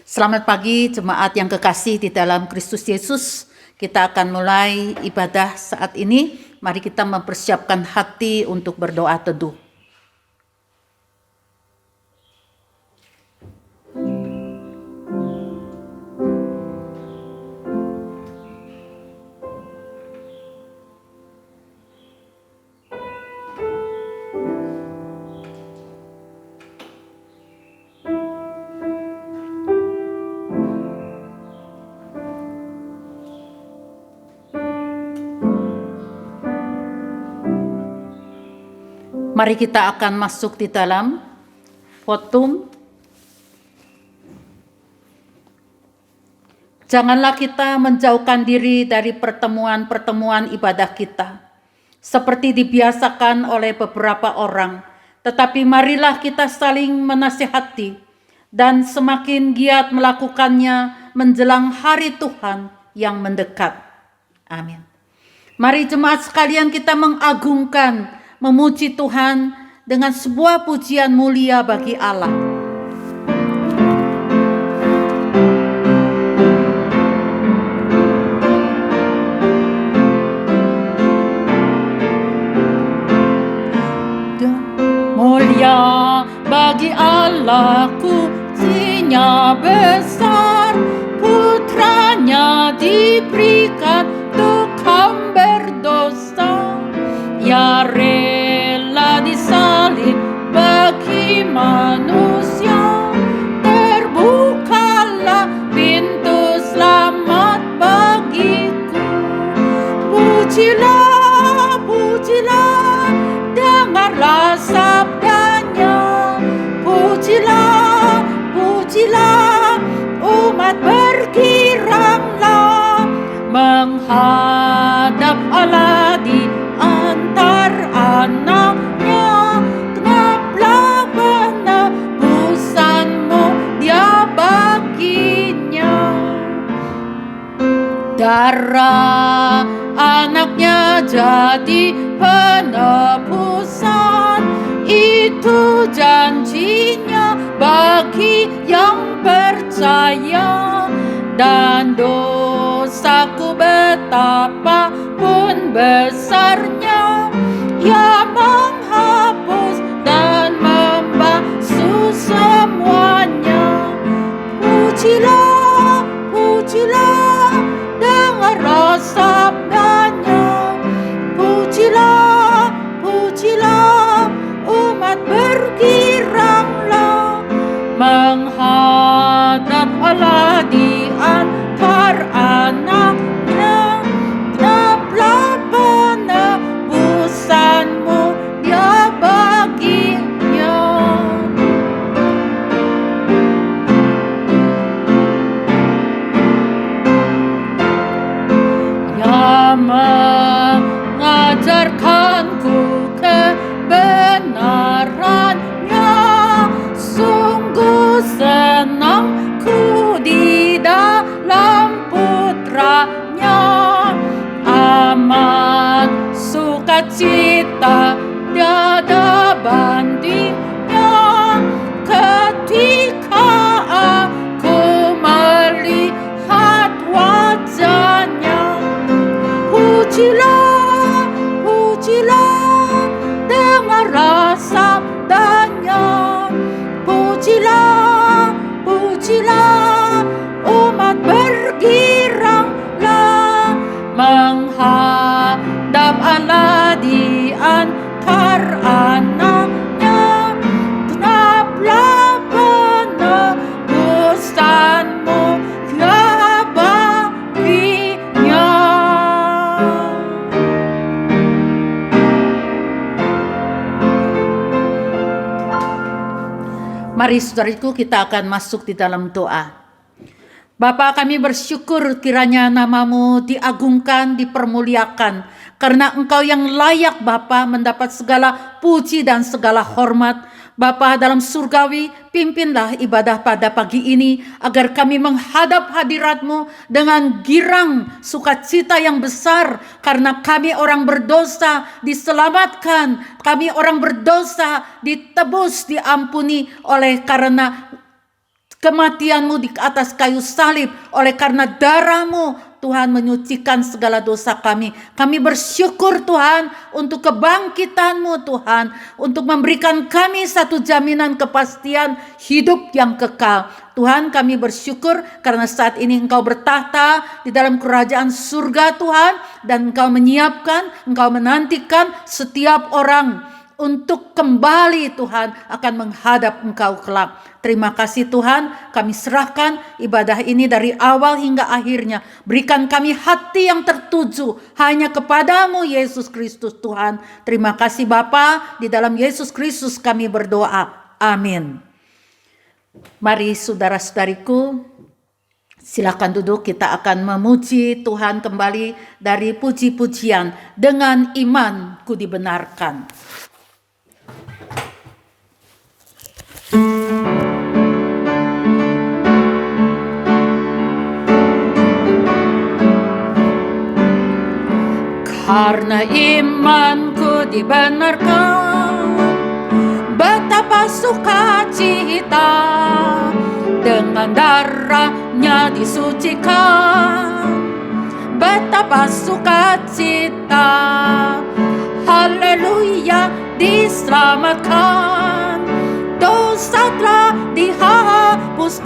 Selamat pagi jemaat yang kekasih di dalam Kristus Yesus. Kita akan mulai ibadah saat ini. Mari kita mempersiapkan hati untuk berdoa teduh. Mari kita akan masuk di dalam fotum. Janganlah kita menjauhkan diri dari pertemuan-pertemuan ibadah kita, seperti dibiasakan oleh beberapa orang. Tetapi marilah kita saling menasihati dan semakin giat melakukannya menjelang hari Tuhan yang mendekat. Amin. Mari jemaat sekalian kita mengagungkan, memuji Tuhan dengan sebuah pujian mulia bagi Allah. Mulia bagi Allah, pujinya besar, putranya diberikan untuk kaum berdosa. Ya rela disalib bagi manusia, terbukalah pintu selamat bagiku. Pujilah, pujilah, dengarlah sabdanya. Pujilah, pujilah, umat bergiranglah menghadap Allah di antar anaknya. Genaplah penebusanmu dia baginya. Darah anaknya jadi penebusan, itu janjinya bagi yang percaya. Dan dosaku betapapun besarnya, Ia menghapus dan membasuh semuanya. Pujilah, pujilah, dengarlah sabdanya. Pujilah, pujilah, umat bergiranglah menghadap Allah di antar anaknya. Genaplah penebusanmu dia baginya. Ia mengajarkanku kebenarannya, sungguh senangku di dalam putranya. Amat sukacita tiada bandingnya ketika aku melihat wajahnya. Pujilah, pujilah, dengarlah sabdanya. Pujilah, pujilah, umat bergiranglah menghadap Allah di antar anaknya. Genaplah penebusanmu dia baginya. Mari saudariku, kita akan masuk di dalam doa. Bapa, kami bersyukur kiranya namamu diagungkan, dipermuliakan. Karena Engkau yang layak Bapa mendapat segala puji dan segala hormat. Bapa dalam surgawi, pimpinlah ibadah pada pagi ini agar kami menghadap hadirat-Mu dengan girang sukacita yang besar, karena kami orang berdosa diselamatkan, kami orang berdosa ditebus, diampuni oleh karena kematian-Mu di atas kayu salib. Oleh karena darah-Mu Tuhan menyucikan segala dosa kami. Kami bersyukur Tuhan untuk kebangkitan-Mu Tuhan, untuk memberikan kami satu jaminan kepastian hidup yang kekal. Tuhan, kami bersyukur karena saat ini Engkau bertahta di dalam kerajaan surga Tuhan, dan Engkau menyiapkan, Engkau menantikan setiap orang untuk kembali Tuhan akan menghadap Engkau kelak. Terima kasih Tuhan, kami serahkan ibadah ini dari awal hingga akhirnya. Berikan kami hati yang tertuju hanya kepadamu Yesus Kristus Tuhan. Terima kasih Bapa, di dalam Yesus Kristus kami berdoa. Amin. Mari saudara-saudariku, silakan duduk, kita akan memuji Tuhan kembali dari puji-pujian. Dengan iman ku dibenarkan. Karena imanku dibenarkan, betapa sukacita, dengan darahnya disucikan, betapa sukacita, haleluya, diselamatkan, dosa telah dihapuskan,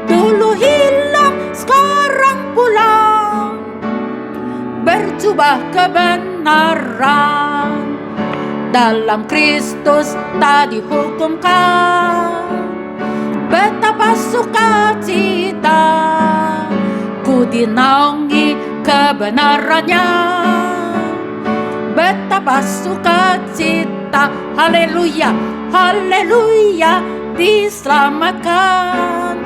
dulu hilang sekarang pulang, berjubah kebenaran, dalam Kristus tak dihukumkan, betapa sukacita, ku dinaungi kebenarannya, betapa sukacita, haleluya, haleluya, diselamatkan,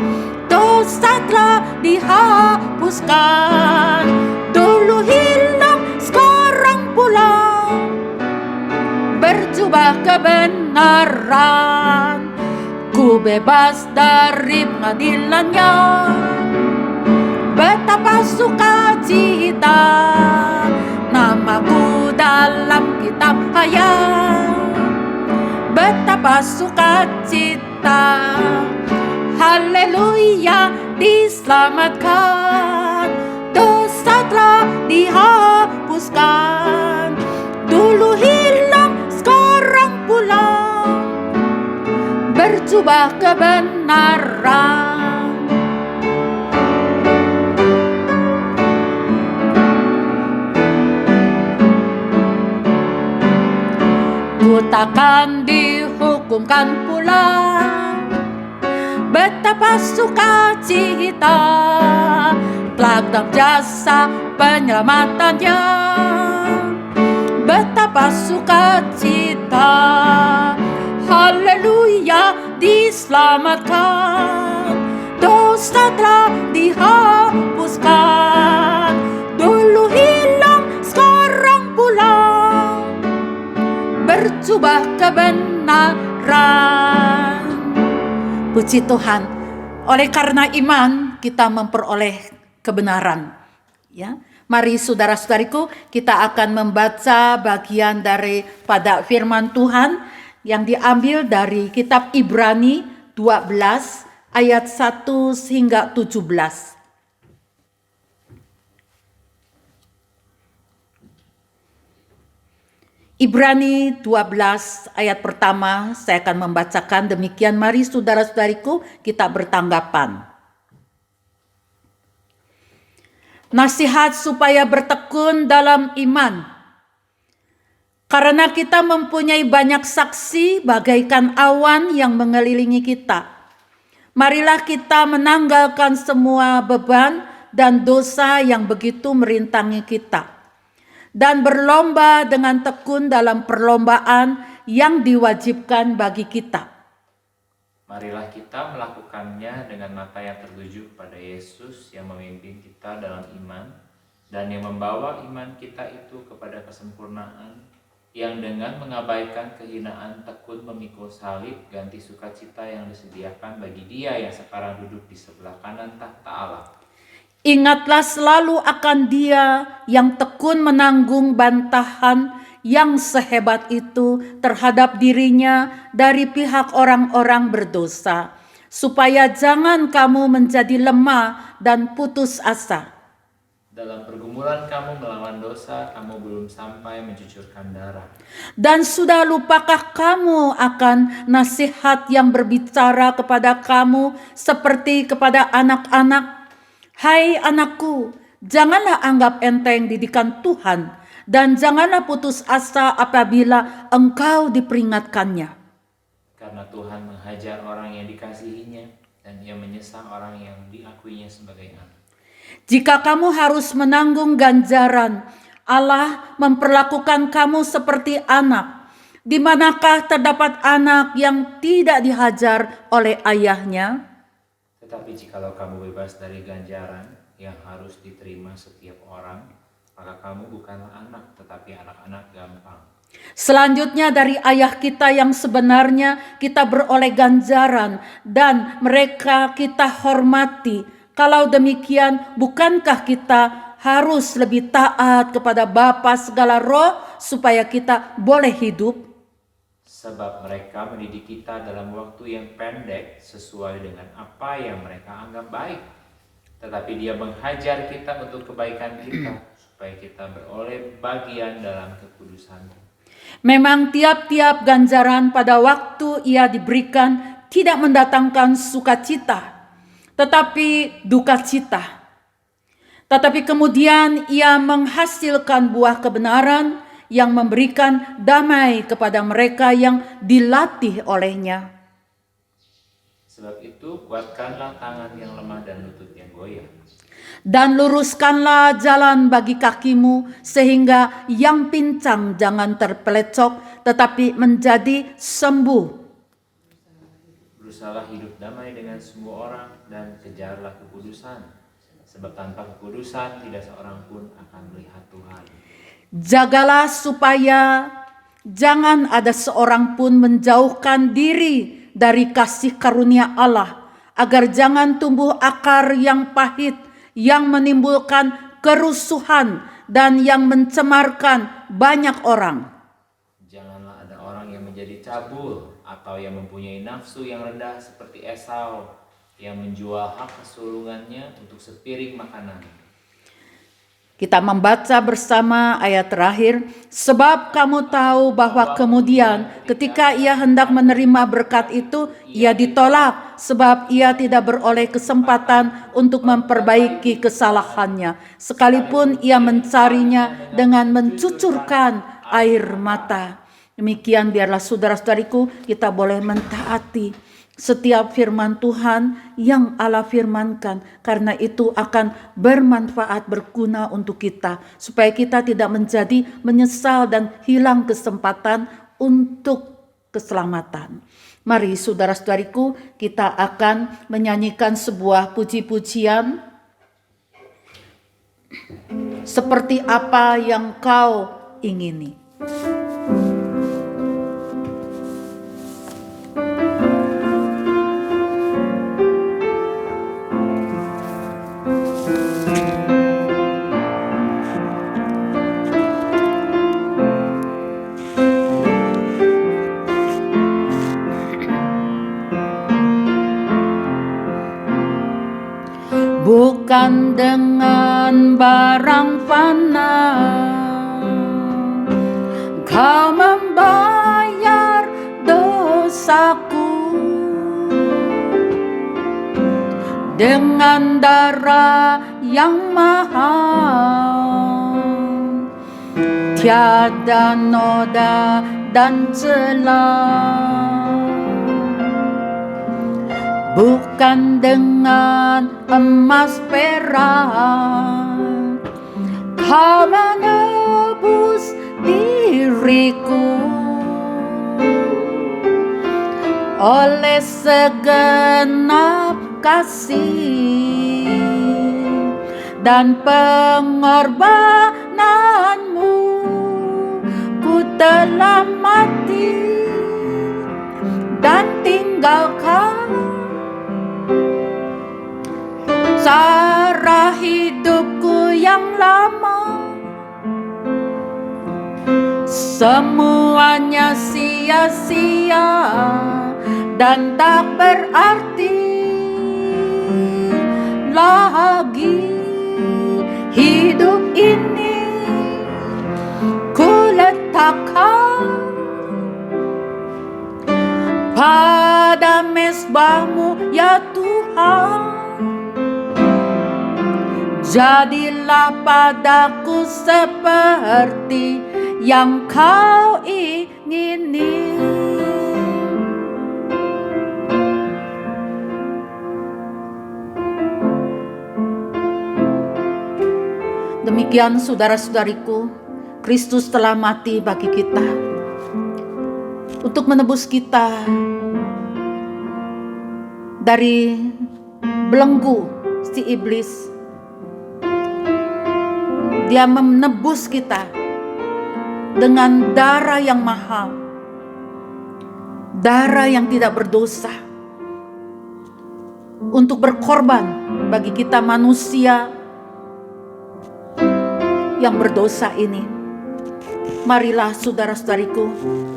dosa telah dihapuskan, dulu hilang sekarang pulang, berjubah kebenaran, ku bebas dari pengadilannya, betapa sukacita, namaku dalam kitab hayat, betapa sukacita, haleluya, diselamatkan, dosa telah dihapuskan, dulu hilang sekarang pulang, berjubah kebenaran. Ku takkan dihukumkan pula, betapa sukacita, kelak jasa penyelamatannya, betapa sukacita, haleluya, diselamatkan, dosa telah dihapuskan, dulu hilang sekarang pulang, berjubah kebenaran. Puji Tuhan, oleh karena iman kita memperoleh kebenaran. Ya, mari saudara-saudariku, kita akan membaca bagian daripada firman Tuhan yang diambil dari kitab Ibrani 12 ayat 1 hingga 17. Ibrani 12 ayat pertama saya akan membacakan demikian. Mari saudara-saudariku kita bertanggapan. Nasihat supaya bertekun dalam iman. Karena kita mempunyai banyak saksi bagaikan awan yang mengelilingi kita. Marilah kita menanggalkan semua beban dan dosa yang begitu merintangi kita, dan berlomba dengan tekun dalam perlombaan yang diwajibkan bagi kita. Marilah kita melakukannya dengan mata yang tertuju pada Yesus yang memimpin kita dalam iman dan yang membawa iman kita itu kepada kesempurnaan, yang dengan mengabaikan kehinaan tekun memikul salib ganti sukacita yang disediakan bagi Dia yang sekarang duduk di sebelah kanan tahta Allah. Ingatlah selalu akan Dia yang tekun menanggung bantahan yang sehebat itu terhadap dirinya dari pihak orang-orang berdosa, supaya jangan kamu menjadi lemah dan putus asa. Dalam pergumulan kamu melawan dosa, kamu belum sampai mencucurkan darah. Dan sudah lupakah kamu akan nasihat yang berbicara kepada kamu seperti kepada anak-anak? Hai anakku, janganlah anggap enteng didikan Tuhan, dan janganlah putus asa apabila engkau diperingatkannya. Karena Tuhan menghajar orang yang dikasihinya, dan Ia menyesal orang yang diakuinya sebagai anak. Jika kamu harus menanggung ganjaran, Allah memperlakukan kamu seperti anak. Di manakah terdapat anak yang tidak dihajar oleh ayahnya? Tetapi jikalau kamu bebas dari ganjaran yang harus diterima setiap orang, maka kamu bukanlah anak, tetapi anak-anak gampang. Selanjutnya dari ayah kita yang sebenarnya kita beroleh ganjaran dan mereka kita hormati. Kalau demikian, bukankah kita harus lebih taat kepada Bapa segala roh supaya kita boleh hidup? Sebab mereka mendidik kita dalam waktu yang pendek sesuai dengan apa yang mereka anggap baik. Tetapi Dia menghajar kita untuk kebaikan kita, supaya kita beroleh bagian dalam kekudusan. Memang tiap-tiap ganjaran pada waktu ia diberikan tidak mendatangkan sukacita, tetapi duka cita. Tetapi kemudian ia menghasilkan buah kebenaran yang memberikan damai kepada mereka yang dilatih olehnya. Sebab itu kuatkanlah tangan yang lemah dan lutut yang goyah. Dan luruskanlah jalan bagi kakimu, sehingga yang pincang jangan terpelecok, tetapi menjadi sembuh. Berusahalah hidup damai dengan semua orang dan kejarlah kekudusan. Sebab tanpa kekudusan tidak seorang pun akan melihat Tuhan. Jagalah supaya jangan ada seorang pun menjauhkan diri dari kasih karunia Allah, agar jangan tumbuh akar yang pahit, yang menimbulkan kerusuhan dan yang mencemarkan banyak orang. Janganlah ada orang yang menjadi cabul atau yang mempunyai nafsu yang rendah seperti Esau, yang menjual hak kesulungannya untuk sepiring makanan. Kita membaca bersama ayat terakhir. Sebab kamu tahu bahwa kemudian ketika ia hendak menerima berkat itu, ia ditolak sebab ia tidak beroleh kesempatan untuk memperbaiki kesalahannya, sekalipun ia mencarinya dengan mencucurkan air mata. Demikian biarlah saudara-saudariku kita boleh mentaati setiap firman Tuhan yang Allah firmankan, karena itu akan bermanfaat, berguna untuk kita, supaya kita tidak menjadi menyesal dan hilang kesempatan untuk keselamatan. Mari saudara-saudariku, kita akan menyanyikan sebuah puji-pujian. Seperti apa yang kau ingini. Bukan dengan barang fana kau membayar dosaku, dengan darah yang mahal, tiada noda dan celah. Bukan dengan emas perak kau menebus diriku, oleh segenap kasih dan pengorbananmu ku telah mati dan tinggalkan cara hidupku yang lama. Semuanya sia-sia dan tak berarti lagi. Hidup ini ku letakkan pada mezbah-Mu ya Tuhan. Jadilah padaku seperti yang Kau ingini. Demikian saudara-saudariku, Kristus telah mati bagi kita untuk menebus kita dari belenggu si iblis. Dia menebus kita dengan darah yang mahal, darah yang tidak berdosa, untuk berkorban bagi kita manusia yang berdosa ini. Marilah saudara-saudariku,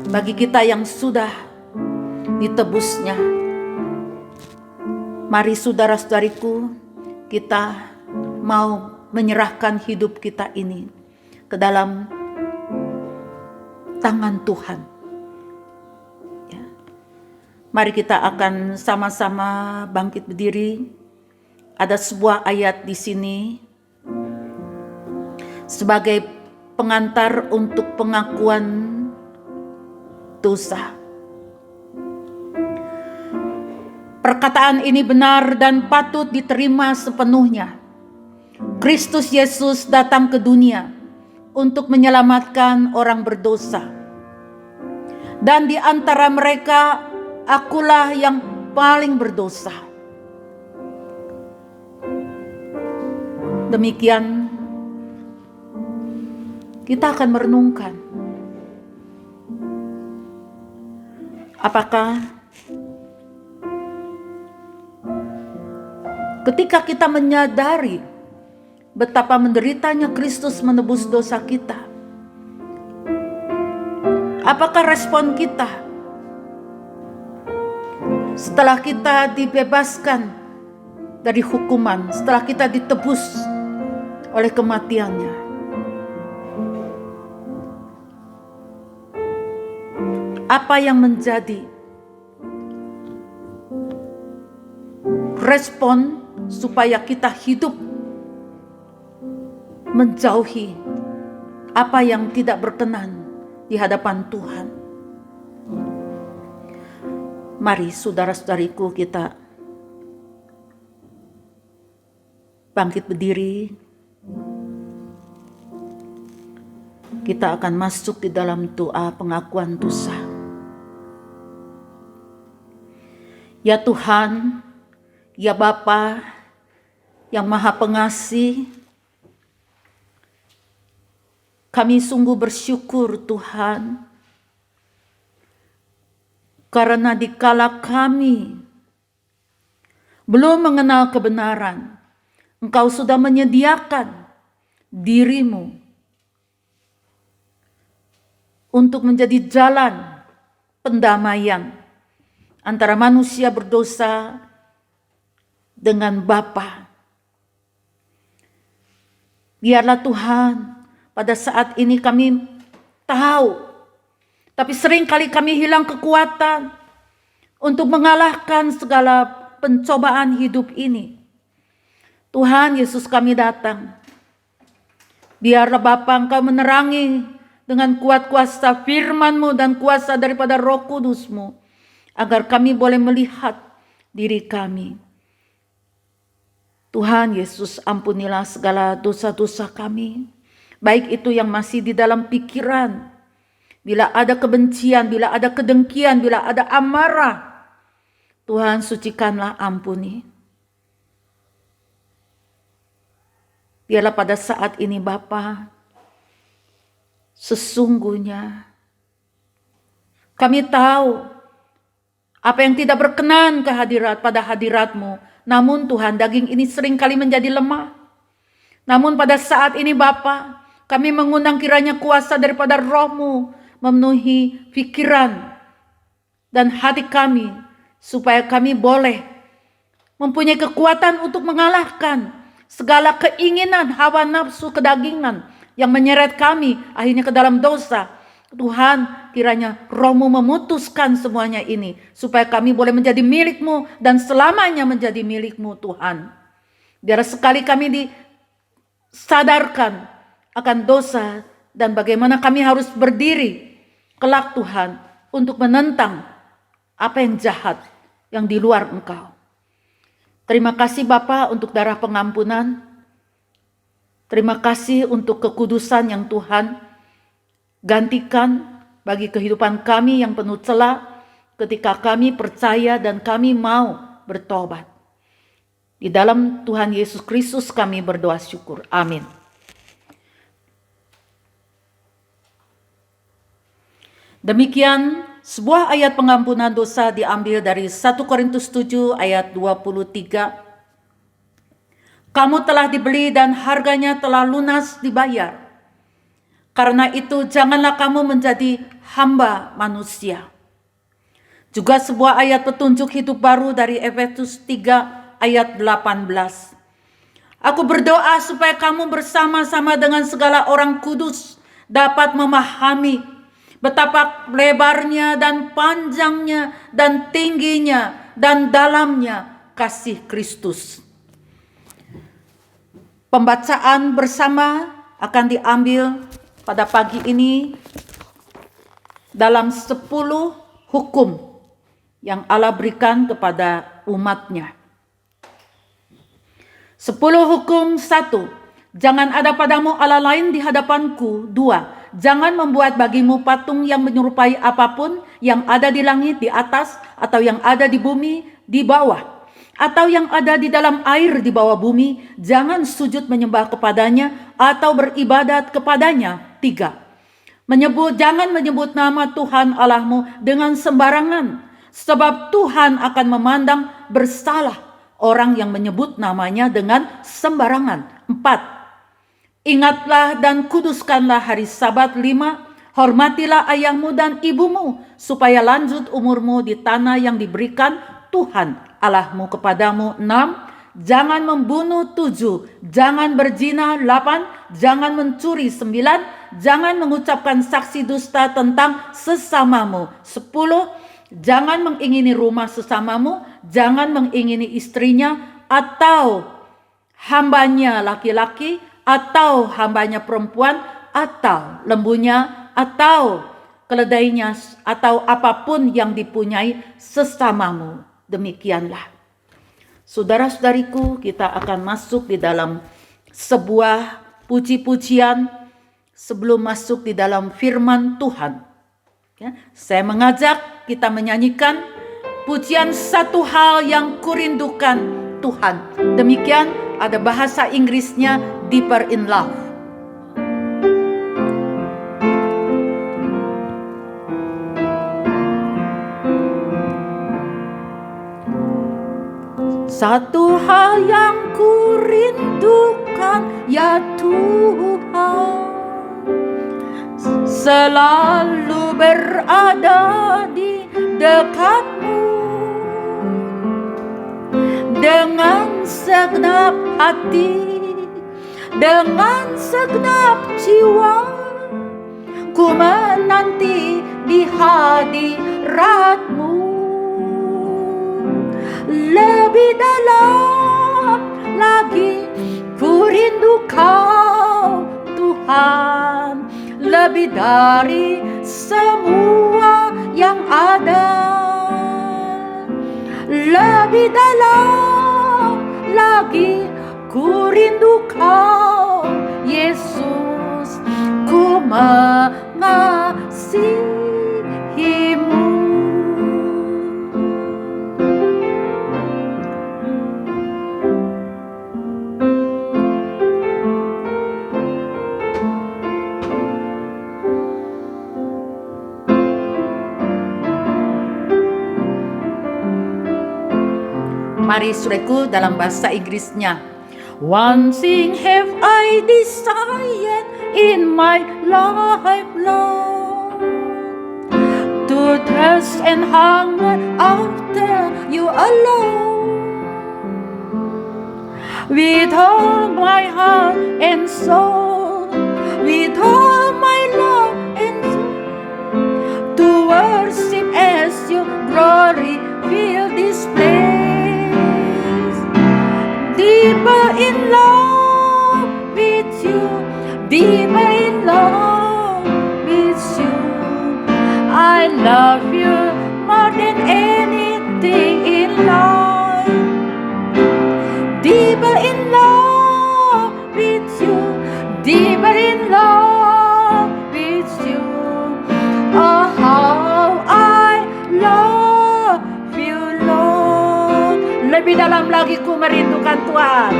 bagi kita yang sudah ditebusnya, mari saudara-saudariku, kita mau menyerahkan hidup kita ini ke dalam tangan Tuhan. Ya. Mari kita akan sama-sama bangkit berdiri. Ada sebuah ayat di sini sebagai pengantar untuk pengakuan dosa. Perkataan ini benar dan patut diterima sepenuhnya. Kristus Yesus datang ke dunia untuk menyelamatkan orang berdosa. Dan di antara mereka, akulah yang paling berdosa. Demikian kita akan merenungkan, apakah ketika kita menyadari betapa menderitanya Kristus menebus dosa kita, apakah respon kita setelah kita dibebaskan dari hukuman, setelah kita ditebus oleh kematiannya? Apa yang menjadi respon supaya kita hidup menjauhi apa yang tidak berkenan di hadapan Tuhan? Mari saudara-saudariku, kita bangkit berdiri. Kita akan masuk di dalam doa pengakuan dosa. Ya Tuhan, ya Bapa yang Maha Pengasih, kami sungguh bersyukur Tuhan, karena dikala kami belum mengenal kebenaran, Engkau sudah menyediakan diri-Mu untuk menjadi jalan pendamaian antara manusia berdosa dengan Bapa. Biarlah Tuhan, pada saat ini kami tahu, tapi seringkali kami hilang kekuatan untuk mengalahkan segala pencobaan hidup ini. Tuhan Yesus, kami datang. Biarlah Bapa Engkau menerangi dengan kuat kuasa firman-Mu dan kuasa daripada Roh Kudus-Mu, agar kami boleh melihat diri kami. Tuhan Yesus, ampunilah segala dosa-dosa kami, baik itu yang masih di dalam pikiran. Bila ada kebencian, bila ada kedengkian, bila ada amarah, Tuhan sucikanlah, ampuni. Biarlah pada saat ini Bapa, sesungguhnya kami tahu apa yang tidak berkenan pada hadirat-Mu. Namun Tuhan, daging ini seringkali menjadi lemah. Namun pada saat ini Bapa, kami mengundang kiranya kuasa daripada Roh-Mu memenuhi pikiran dan hati kami, supaya kami boleh mempunyai kekuatan untuk mengalahkan segala keinginan, hawa nafsu, kedagingan yang menyeret kami akhirnya ke dalam dosa. Tuhan, kiranya Roh-Mu memutuskan semuanya ini supaya kami boleh menjadi milik-Mu dan selamanya menjadi milik-Mu, Tuhan. Biar sekali kami disadarkan akan dosa dan bagaimana kami harus berdiri kelak, Tuhan, untuk menentang apa yang jahat yang di luar Engkau. Terima kasih Bapa untuk darah pengampunan. Terima kasih untuk kekudusan yang Tuhan gantikan bagi kehidupan kami yang penuh celah ketika kami percaya dan kami mau bertobat. Di dalam Tuhan Yesus Kristus kami berdoa syukur. Amin. Demikian sebuah ayat pengampunan dosa diambil dari 1 Korintus 7 ayat 23. Kamu telah dibeli dan harganya telah lunas dibayar. Karena itu janganlah kamu menjadi hamba manusia. Juga sebuah ayat petunjuk hidup baru dari Efesus 3 ayat 18. Aku berdoa supaya kamu bersama-sama dengan segala orang kudus dapat memahami betapa lebarnya dan panjangnya dan tingginya dan dalamnya kasih Kristus. Pembacaan bersama akan diambil pada pagi ini dalam 10 hukum yang Allah berikan kepada umatnya. 10 hukum. 1. Jangan ada padamu Allah lain di hadapanku. 2. Jangan membuat bagimu patung yang menyerupai apapun yang ada di langit di atas, atau yang ada di bumi di bawah, atau yang ada di dalam air di bawah bumi. Jangan sujud menyembah kepadanya atau beribadat kepadanya. 3. Jangan menyebut nama Tuhan Allahmu dengan sembarangan, sebab Tuhan akan memandang bersalah orang yang menyebut namanya dengan sembarangan. 4. Ingatlah dan kuduskanlah hari Sabat. 5. Hormatilah ayahmu dan ibumu, supaya lanjut umurmu di tanah yang diberikan Tuhan Allahmu kepadamu. 6. Jangan membunuh. 7. Jangan berzina. 8. Jangan mencuri. 9. Jangan mengucapkan saksi dusta tentang sesamamu. 10. Jangan mengingini rumah sesamamu. Jangan mengingini istrinya atau hambanya laki-laki atau hambanya perempuan atau lembunya atau keledainya atau apapun yang dipunyai sesamamu. Demikianlah. Saudara-saudariku, kita akan masuk di dalam sebuah puji-pujian sebelum masuk di dalam firman Tuhan. Ya, saya mengajak kita menyanyikan pujian Satu Hal Yang Kurindukan Tuhan. Demikian, ada bahasa Inggrisnya, Deeper in Love. Satu hal yang kurindukan, ya Tuhan, selalu berada di dekatmu. Dengan segenap hati, dengan segenap jiwa, ku menanti di hadiratmu. Lebih dalam lagi ku rindu Kau Tuhan, lebih dari semua yang ada. Lebih dalam lagi ku rindu Kau Yesus, ku mengasihimu. Mari saudaraku dalam bahasa Inggrisnya. One thing have I desired in my life, Lord, to thirst and hunger after you alone. with all my heart and soul, with all my love and soul, to worship as your glory fill this place. Deeper in love with you, deeper in love with you. I love you more than anything in life. Deeper in love with you, deeper in love with you. Oh, how I love you, Lord. Lebih dalam lagi ku merindukan Tuhan.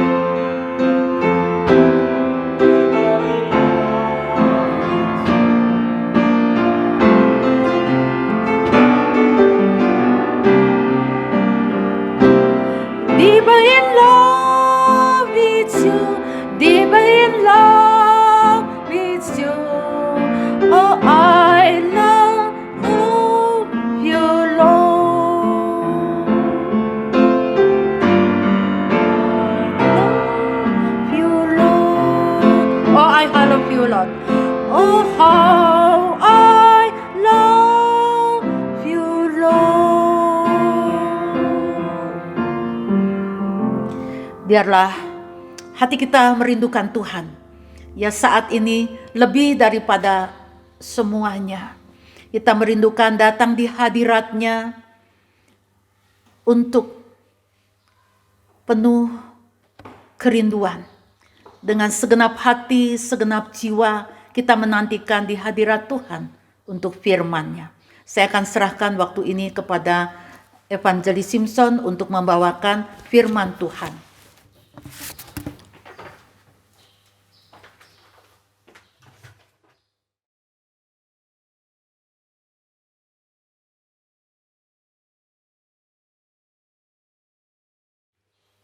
Deeper in love with you, deeper in love with you. Oh, I love you, Lord. Love you, Lord. Oh, I love you, Lord. Oh, how I love you, Lord. Biarlah hati kita merindukan Tuhan. Ya, saat ini lebih daripada semuanya, kita merindukan datang di hadirat-Nya untuk penuh kerinduan. Dengan segenap hati, segenap jiwa, kita menantikan di hadirat Tuhan untuk firman-Nya. Saya akan serahkan waktu ini kepada Evangelis Simpson untuk membawakan firman Tuhan.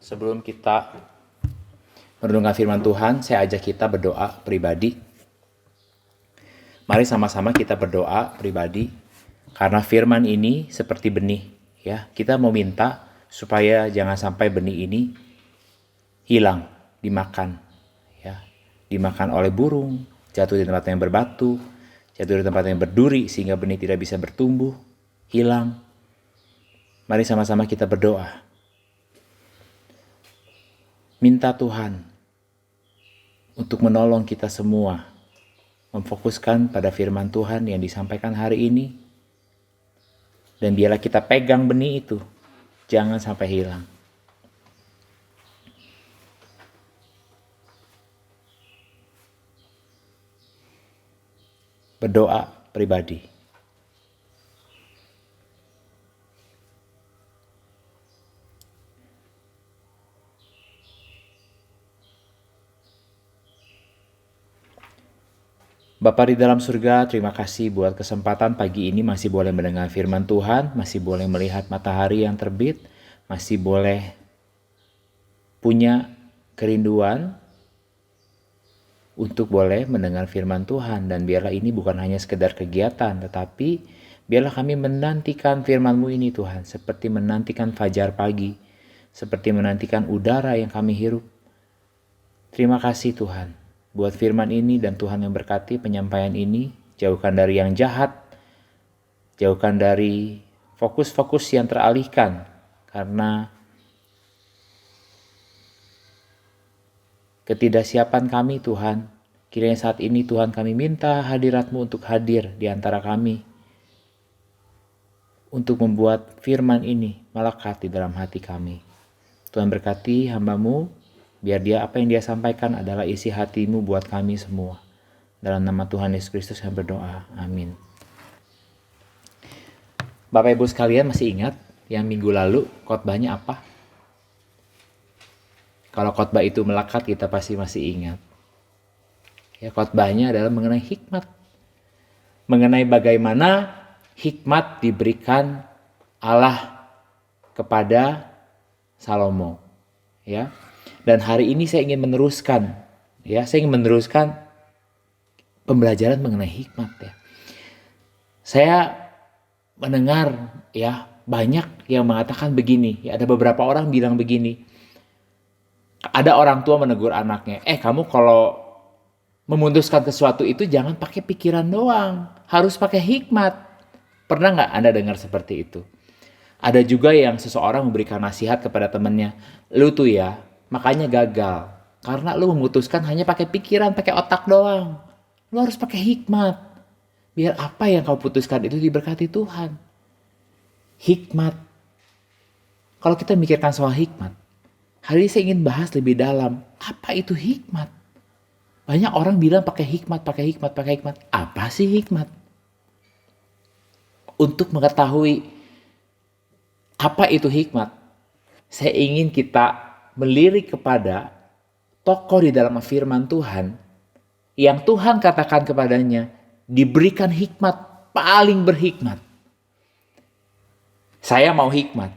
Sebelum kita merenungkan firman Tuhan, saya ajak kita berdoa pribadi. Mari sama-sama kita berdoa pribadi, karena firman ini seperti benih, ya. Kita mau minta supaya jangan sampai benih ini hilang, dimakan, ya. Dimakan oleh burung, jatuh di tempat yang berbatu, jatuh di tempat yang berduri sehingga benih tidak bisa bertumbuh, hilang. Mari sama-sama kita berdoa. Minta Tuhan untuk menolong kita semua memfokuskan pada firman Tuhan yang disampaikan hari ini, dan biarlah kita pegang benih itu, jangan sampai hilang. Berdoa pribadi. Bapa di dalam surga, terima kasih buat kesempatan pagi ini masih boleh mendengar firman Tuhan, masih boleh melihat matahari yang terbit, masih boleh punya kerinduan untuk boleh mendengar firman Tuhan. Dan biarlah ini bukan hanya sekedar kegiatan, tetapi biarlah kami menantikan firman-Mu ini Tuhan, seperti menantikan fajar pagi, seperti menantikan udara yang kami hirup. Terima kasih Tuhan buat firman ini, dan Tuhan yang berkati penyampaian ini. Jauhkan dari yang jahat, jauhkan dari fokus-fokus yang teralihkan karena ketidaksiapan kami Tuhan. Kiranya saat ini Tuhan kami minta hadirat-Mu untuk hadir di antara kami, untuk membuat firman ini melekat di dalam hati kami. Tuhan berkati hamba-Mu, biar apa yang dia sampaikan adalah isi hati-Mu buat kami semua. Dalam nama Tuhan Yesus Kristus yang berdoa. Amin. Bapak Ibu sekalian, masih ingat yang minggu lalu khotbahnya apa? Kalau khotbah itu melekat, kita pasti masih ingat. Ya, khotbahnya adalah mengenai hikmat. Mengenai bagaimana hikmat diberikan Allah kepada Salomo. Ya. Dan hari ini saya ingin meneruskan, pembelajaran mengenai hikmat, ya. Saya mendengar, ya, banyak yang mengatakan begini, ya, ada beberapa orang bilang begini, Ada orang tua menegur anaknya, kamu kalau memutuskan sesuatu itu jangan pakai pikiran doang, harus pakai hikmat. Pernah nggak Anda dengar seperti itu? Ada juga yang seseorang memberikan nasihat kepada temannya, lu tuh ya, makanya gagal. Karena lu memutuskan hanya pakai pikiran, pakai otak doang. Lu harus pakai hikmat. Biar apa yang kau putuskan itu diberkati Tuhan. Hikmat. Kalau kita mikirkan soal hikmat, hari ini saya ingin bahas lebih dalam. Apa itu hikmat? Banyak orang bilang pakai hikmat, pakai hikmat, pakai hikmat. Apa sih hikmat? Untuk mengetahui apa itu hikmat, saya ingin kita melirik kepada tokoh di dalam firman Tuhan yang Tuhan katakan kepadanya diberikan hikmat paling berhikmat. Saya mau hikmat.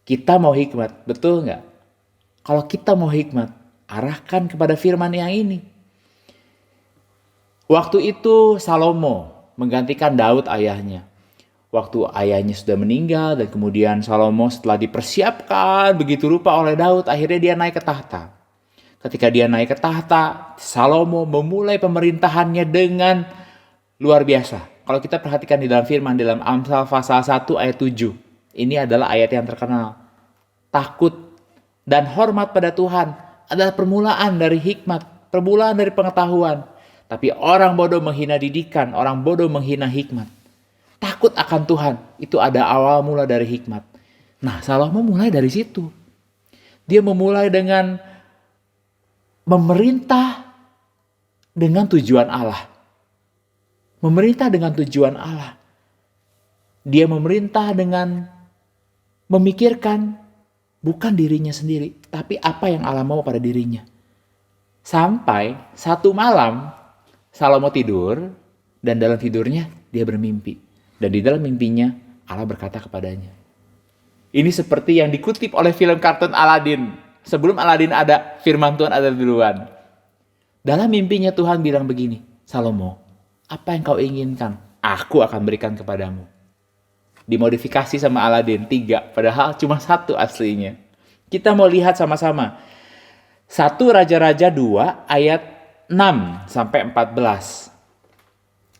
Kita mau hikmat, betul nggak? Kalau kita mau hikmat, arahkan kepada firman yang ini. Waktu itu Salomo menggantikan Daud ayahnya. Waktu ayahnya sudah meninggal dan kemudian Salomo setelah dipersiapkan begitu rupa oleh Daud, akhirnya dia naik ke tahta. Ketika dia naik ke tahta, Salomo memulai pemerintahannya dengan luar biasa. Kalau kita perhatikan di dalam firman, dalam Amsal pasal 1 ayat 7. Ini adalah ayat yang terkenal. Takut dan hormat pada Tuhan adalah permulaan dari hikmat, permulaan dari pengetahuan. Tapi orang bodoh menghina didikan, orang bodoh menghina hikmat. Takut akan Tuhan, itu ada awal mula dari hikmat. Nah, Salomo mulai dari situ. Dia memulai dengan memerintah dengan tujuan Allah. Memerintah dengan tujuan Allah. Dia memerintah dengan memikirkan bukan dirinya sendiri, tapi apa yang Allah mau pada dirinya. Sampai satu malam, Salomo tidur, dan dalam tidurnya dia bermimpi. Dan di dalam mimpinya Allah berkata kepadanya. Ini seperti yang dikutip oleh film kartun Aladin. Sebelum Aladin ada, firman Tuhan ada duluan. Dalam mimpinya Tuhan bilang begini, Salomo, apa yang kau inginkan, aku akan berikan kepadamu. Dimodifikasi sama Aladin 3, padahal cuma 1 aslinya. Kita mau lihat sama-sama. 1 Raja-Raja 2 ayat 6 sampai 14.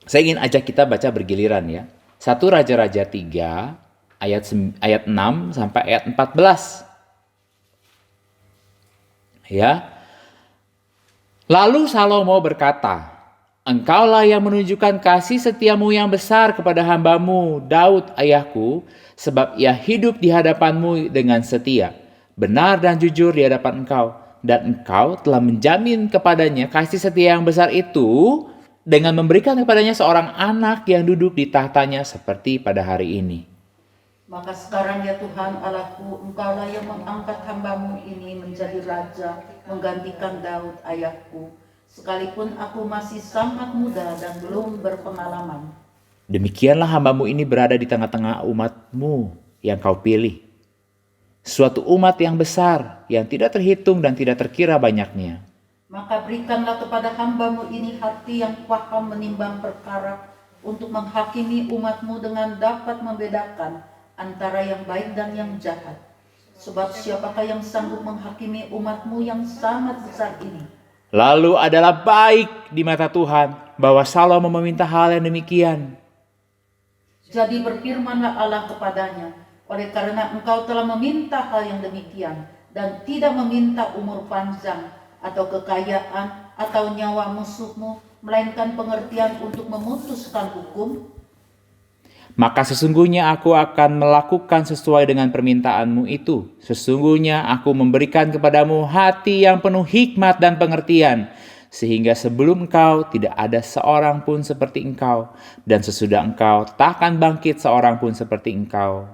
Saya ingin ajak kita baca bergiliran ya. 1 Raja-Raja 3 ayat 6 sampai ayat 14. Ya. Lalu Salomo berkata, engkaulah yang menunjukkan kasih setiamu yang besar kepada hambamu Daud ayahku, sebab ia hidup di hadapanmu dengan setia, benar dan jujur di hadapan engkau. Dan engkau telah menjamin kepadanya kasih setia yang besar itu dengan memberikan kepadanya seorang anak yang duduk di tahtanya seperti pada hari ini. Maka sekarang ya Tuhan Allahku, engkaulah yang mengangkat hambamu ini menjadi raja, menggantikan Daud ayahku. Sekalipun aku masih sangat muda dan belum berpengalaman. Demikianlah hambamu ini berada di tengah-tengah umatmu yang kau pilih. Suatu umat yang besar, yang tidak terhitung dan tidak terkira banyaknya. Maka berikanlah kepada hambamu ini hati yang paham menimbang perkara, untuk menghakimi umatmu dengan dapat membedakan antara yang baik dan yang jahat. Sebab siapakah yang sanggup menghakimi umatmu yang sangat besar ini? Lalu adalah baik di mata Tuhan bahwa Salomo meminta hal yang demikian. Jadi berfirmanlah Allah kepadanya, oleh karena engkau telah meminta hal yang demikian, dan tidak meminta umur panjang, atau kekayaan, atau nyawa musuhmu, melainkan pengertian untuk memutuskan hukum, maka sesungguhnya aku akan melakukan sesuai dengan permintaanmu itu. Sesungguhnya aku memberikan kepadamu hati yang penuh hikmat dan pengertian, sehingga sebelum engkau tidak ada seorang pun seperti engkau, dan sesudah engkau takkan bangkit seorang pun seperti engkau.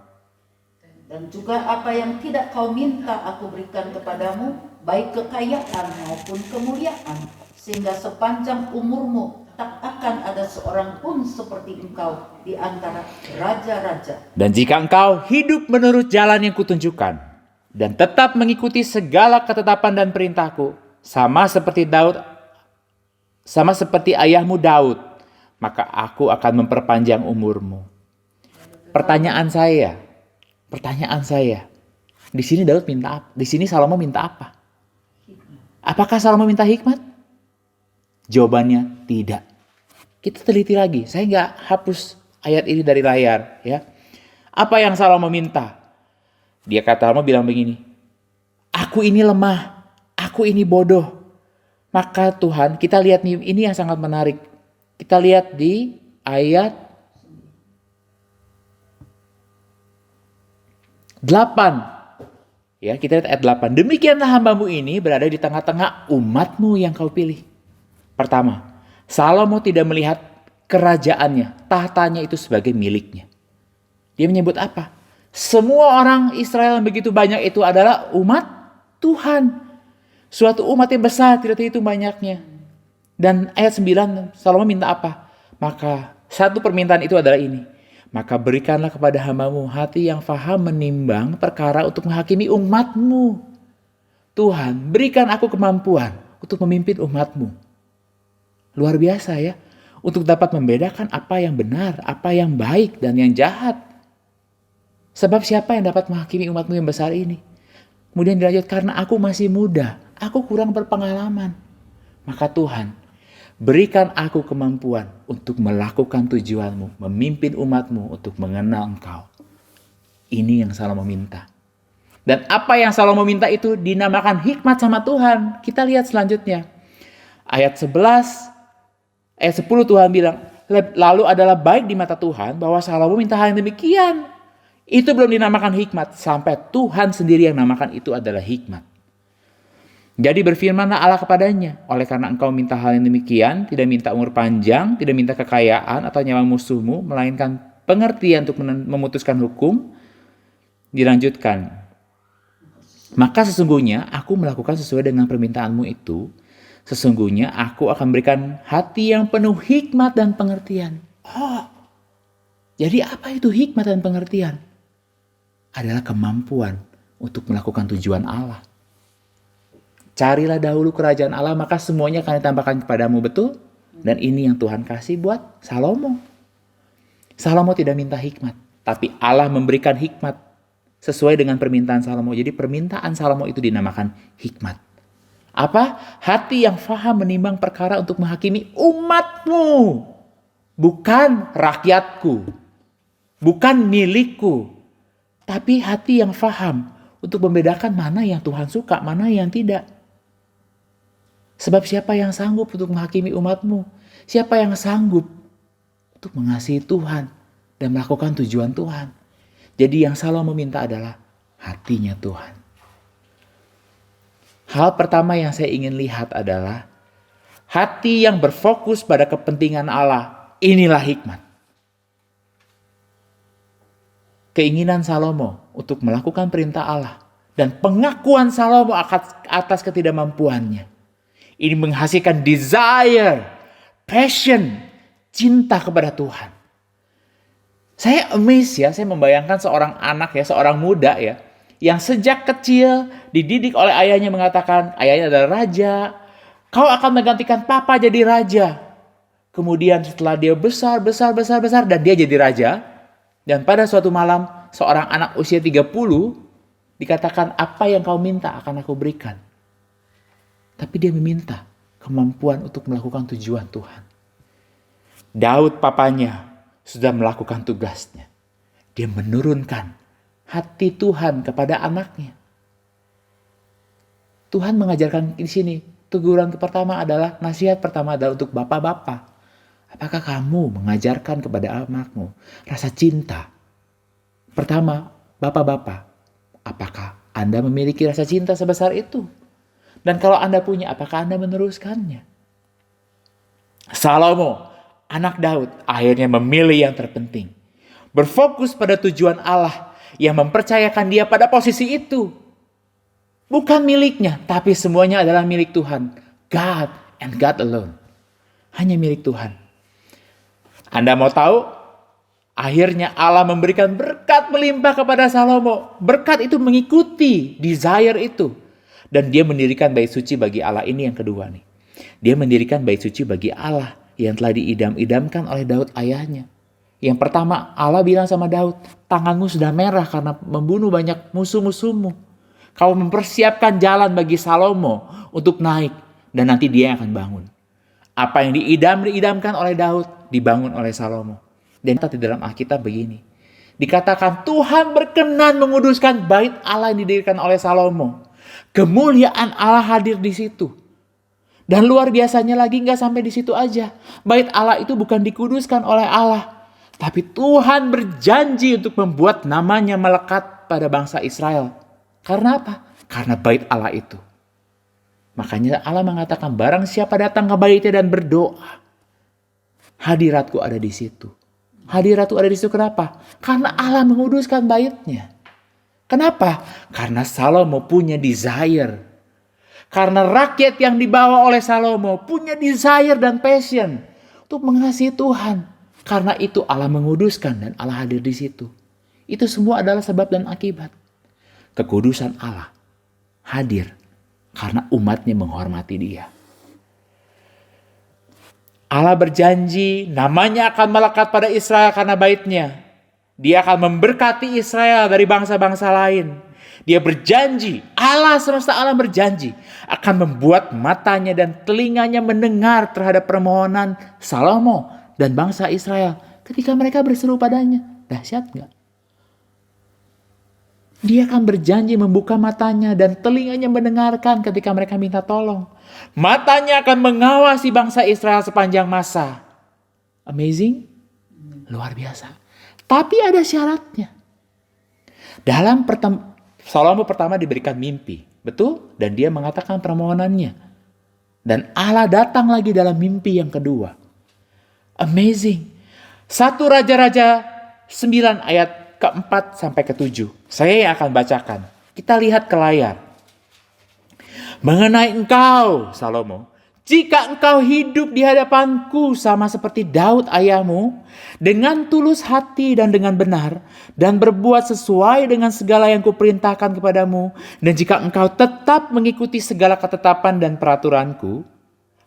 dan juga apa yang tidak kau minta aku berikan kepadamu, baik kekayaan maupun kemuliaan, sehingga sepanjang umurmu tak akan ada seorang pun seperti engkau di antara raja-raja. Dan jika engkau hidup menurut jalan yang kutunjukkan, dan tetap mengikuti segala ketetapan dan perintahku, sama seperti ayahmu Daud, maka aku akan memperpanjang umurmu. Pertanyaan saya, di sini Daud minta apa? Di sini Salomo minta apa? Apakah Salomo minta hikmat? Jawabannya tidak. Kita teliti lagi. Saya nggak hapus ayat ini dari layar, ya. Apa yang Salomo minta? Dia kata, Salomo bilang begini, aku ini lemah, aku ini bodoh. Maka Tuhan, kita lihat nih, ini yang sangat menarik. Kita lihat di ayat 8. Ya, kita lihat ayat 8. Demikianlah hambamu ini berada di tengah-tengah umatmu yang kau pilih. Pertama, Salomo tidak melihat kerajaannya, tahtanya itu sebagai miliknya. Dia menyebut apa? Semua orang Israel yang begitu banyak itu adalah umat Tuhan. Suatu umat yang besar, tidak terhitung banyaknya. Dan ayat 9, Salomo minta apa? Maka satu permintaan itu adalah ini. Maka berikanlah kepada hambamu hati yang faham menimbang perkara untuk menghakimi umatmu. Tuhan, berikan aku kemampuan untuk memimpin umatmu. Luar biasa ya. Untuk dapat membedakan apa yang benar, apa yang baik, dan yang jahat. Sebab siapa yang dapat menghakimi umatmu yang besar ini? Kemudian dilanjut, karena aku masih muda, aku kurang berpengalaman. Maka Tuhan, berikan aku kemampuan untuk melakukan tujuanmu, memimpin umatmu untuk mengenal Engkau. Ini yang Salomo minta. Dan apa yang Salomo minta itu dinamakan hikmat sama Tuhan. Kita lihat selanjutnya. Ayat 11, ayat 10 Tuhan bilang, lalu adalah baik di mata Tuhan bahwa Salomo minta hal yang demikian. Itu belum dinamakan hikmat, sampai Tuhan sendiri yang namakan itu adalah hikmat. Jadi berfirmanlah Allah kepadanya, oleh karena engkau minta hal yang demikian, tidak minta umur panjang, tidak minta kekayaan atau nyawa musuhmu, melainkan pengertian untuk memutuskan hukum. Dilanjutkan, maka sesungguhnya aku melakukan sesuai dengan permintaanmu itu. Sesungguhnya aku akan berikan hati yang penuh hikmat dan pengertian. Oh, jadi apa itu hikmat dan pengertian? Adalah kemampuan untuk melakukan tujuan Allah. Carilah dahulu kerajaan Allah, maka semuanya akan ditambahkan kepadamu, betul? Dan ini yang Tuhan kasih buat Salomo. Salomo tidak minta hikmat, tapi Allah memberikan hikmat sesuai dengan permintaan Salomo. Jadi permintaan Salomo itu dinamakan hikmat. Apa? Hati yang faham menimbang perkara untuk menghakimi umatmu. Bukan rakyatku. Bukan milikku. Tapi hati yang faham untuk membedakan mana yang Tuhan suka, mana yang tidak. Sebab siapa yang sanggup untuk menghakimi umatmu? Siapa yang sanggup untuk mengasihi Tuhan dan melakukan tujuan Tuhan? Jadi yang Salomo minta adalah hatinya Tuhan. Hal pertama yang saya ingin lihat adalah hati yang berfokus pada kepentingan Allah. Inilah hikmat. Keinginan Salomo untuk melakukan perintah Allah dan pengakuan Salomo atas ketidakmampuannya. Ini menghasilkan desire, passion, cinta kepada Tuhan. Saya amazed ya, saya membayangkan seorang anak ya, seorang muda ya, yang sejak kecil dididik oleh ayahnya mengatakan, ayahnya adalah raja, kau akan menggantikan papa jadi raja. Kemudian setelah dia besar dan dia jadi raja, dan pada suatu malam seorang anak usia 30 dikatakan, apa yang kau minta akan aku berikan. Tapi dia meminta kemampuan untuk melakukan tujuan Tuhan. Daud papanya sudah melakukan tugasnya. Dia menurunkan hati Tuhan kepada anaknya. Tuhan mengajarkan di sini, teguran pertama adalah, nasihat pertama adalah untuk bapak-bapak. Apakah kamu mengajarkan kepada anakmu rasa cinta? Pertama, bapak-bapak, apakah Anda memiliki rasa cinta sebesar itu? Dan kalau Anda punya, apakah Anda meneruskannya? Salomo, anak Daud, akhirnya memilih yang terpenting. Berfokus pada tujuan Allah yang mempercayakan dia pada posisi itu. Bukan miliknya, tapi semuanya adalah milik Tuhan. God and God alone. Hanya milik Tuhan. Anda mau tahu? Akhirnya Allah memberikan berkat melimpah kepada Salomo. Berkat itu mengikuti desire itu. Dan dia mendirikan bait suci bagi Allah. Ini yang kedua nih. Dia mendirikan bait suci bagi Allah yang telah diidam-idamkan oleh Daud ayahnya. Yang pertama, Allah bilang sama Daud, tanganmu sudah merah karena membunuh banyak musuh-musuhmu. Kau mempersiapkan jalan bagi Salomo untuk naik dan nanti dia yang akan bangun. Apa yang diidamkan oleh Daud dibangun oleh Salomo. Dan di dalam Alkitab begini. Dikatakan Tuhan berkenan menguduskan bait Allah yang didirikan oleh Salomo. Kemuliaan Allah hadir di situ. Dan luar biasanya lagi nggak sampai di situ aja. Bait Allah itu bukan dikuduskan oleh Allah. Tapi Tuhan berjanji untuk membuat namanya melekat pada bangsa Israel. Karena apa? Karena bait Allah itu. Makanya Allah mengatakan barang siapa datang ke baitnya dan berdoa. Hadiratku ada di situ. Hadiratku ada di situ kenapa? Karena Allah menguduskan baitnya. Kenapa? Karena Salomo punya desire. Karena rakyat yang dibawa oleh Salomo punya desire dan passion untuk mengasihi Tuhan. Karena itu Allah menguduskan dan Allah hadir di situ. Itu semua adalah sebab dan akibat. Kekudusan Allah hadir karena umatnya menghormati Dia. Allah berjanji namanya akan melekat pada Israel karena baitnya. Dia akan memberkati Israel dari bangsa-bangsa lain. Dia berjanji, Allah semesta alam berjanji akan membuat matanya dan telinganya mendengar terhadap permohonan Salomo dan bangsa Israel ketika mereka berseru padanya. Dahsyat gak? Dia akan berjanji membuka matanya dan telinganya mendengarkan ketika mereka minta tolong. Matanya akan mengawasi bangsa Israel sepanjang masa. Amazing? Luar biasa. Tapi ada syaratnya. Salomo pertama diberikan mimpi. Betul? Dan dia mengatakan permohonannya. Dan Allah datang lagi dalam mimpi yang kedua. Amazing. 1 Raja-Raja 9 ayat ke-4 sampai ke-7. Saya yang akan bacakan. Kita lihat ke layar. Mengenai engkau, Salomo, jika engkau hidup di hadapanku sama seperti Daud ayahmu, dengan tulus hati dan dengan benar, dan berbuat sesuai dengan segala yang kuperintahkan kepadamu, dan jika engkau tetap mengikuti segala ketetapan dan peraturanku,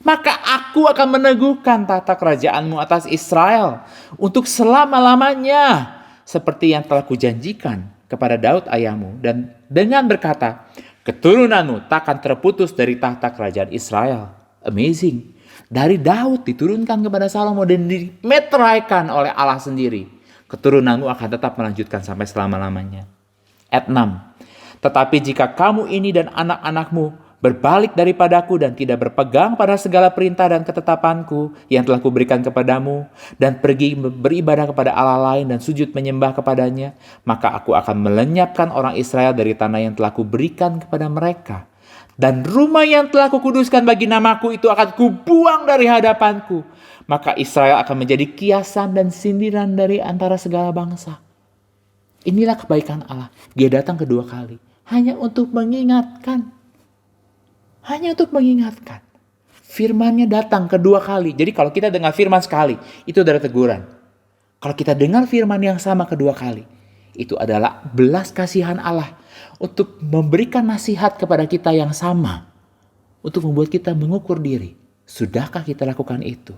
maka aku akan meneguhkan tahta kerajaanmu atas Israel untuk selama-lamanya, seperti yang telah kujanjikan kepada Daud ayahmu, dan dengan berkata, keturunanmu takkan terputus dari tahta kerajaan Israel. Amazing. Dari Daud diturunkan kepada Salomo dan dimeteraikan oleh Allah sendiri. Keturunanmu akan tetap melanjutkan sampai selama-lamanya. Ayat 6. Tetapi jika kamu ini dan anak-anakmu berbalik daripadaku dan tidak berpegang pada segala perintah dan ketetapanku yang telah kuberikan kepadamu, dan pergi beribadah kepada Allah lain dan sujud menyembah kepadanya, maka aku akan melenyapkan orang Israel dari tanah yang telah kuberikan kepada mereka. Dan rumah yang telah kukuduskan bagi namaku itu akan kubuang dari hadapanku. Maka Israel akan menjadi kiasan dan sindiran dari antara segala bangsa. Inilah kebaikan Allah. Dia datang kedua kali. Hanya untuk mengingatkan. Hanya untuk mengingatkan. Firman-Nya datang kedua kali. Jadi kalau kita dengar firman sekali, itu adalah teguran. Kalau kita dengar firman yang sama kedua kali, itu adalah belas kasihan Allah untuk memberikan nasihat kepada kita yang sama. Untuk membuat kita mengukur diri. Sudahkah kita lakukan itu?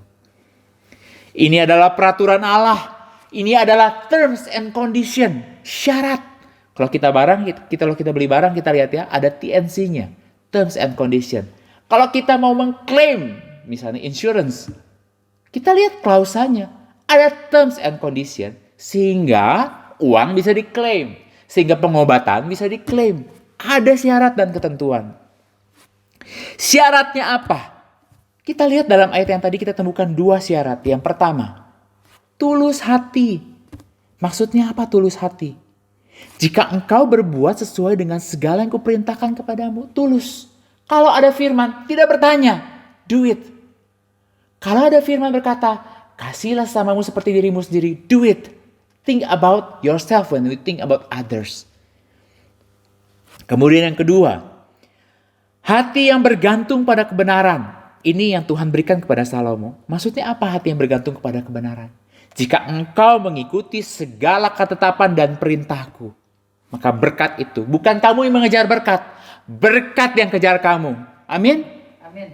Ini adalah peraturan Allah. Ini adalah terms and condition. Syarat. Kalau kita beli barang, kita lihat ya, ada TNC-nya. Terms and condition. Kalau kita mau mengklaim, misalnya insurance, kita lihat klausanya. Ada terms and condition. Sehingga uang bisa diklaim. Sehingga pengobatan bisa diklaim. Ada syarat dan ketentuan. Syaratnya apa? Kita lihat dalam ayat yang tadi kita temukan 2 syarat. Yang pertama, tulus hati. Maksudnya apa tulus hati? Jika engkau berbuat sesuai dengan segala yang kuperintahkan kepadamu, tulus. Kalau ada firman, tidak bertanya, do it. Kalau ada firman berkata, kasihlah samamu seperti dirimu sendiri, do it. Think about yourself when you think about others. Kemudian yang kedua, hati yang bergantung pada kebenaran. Ini yang Tuhan berikan kepada Salomo. Maksudnya apa hati yang bergantung kepada kebenaran? Jika engkau mengikuti segala ketetapan dan perintahku, maka berkat itu, bukan kamu yang mengejar berkat, berkat yang kejar kamu. Amin? Amin.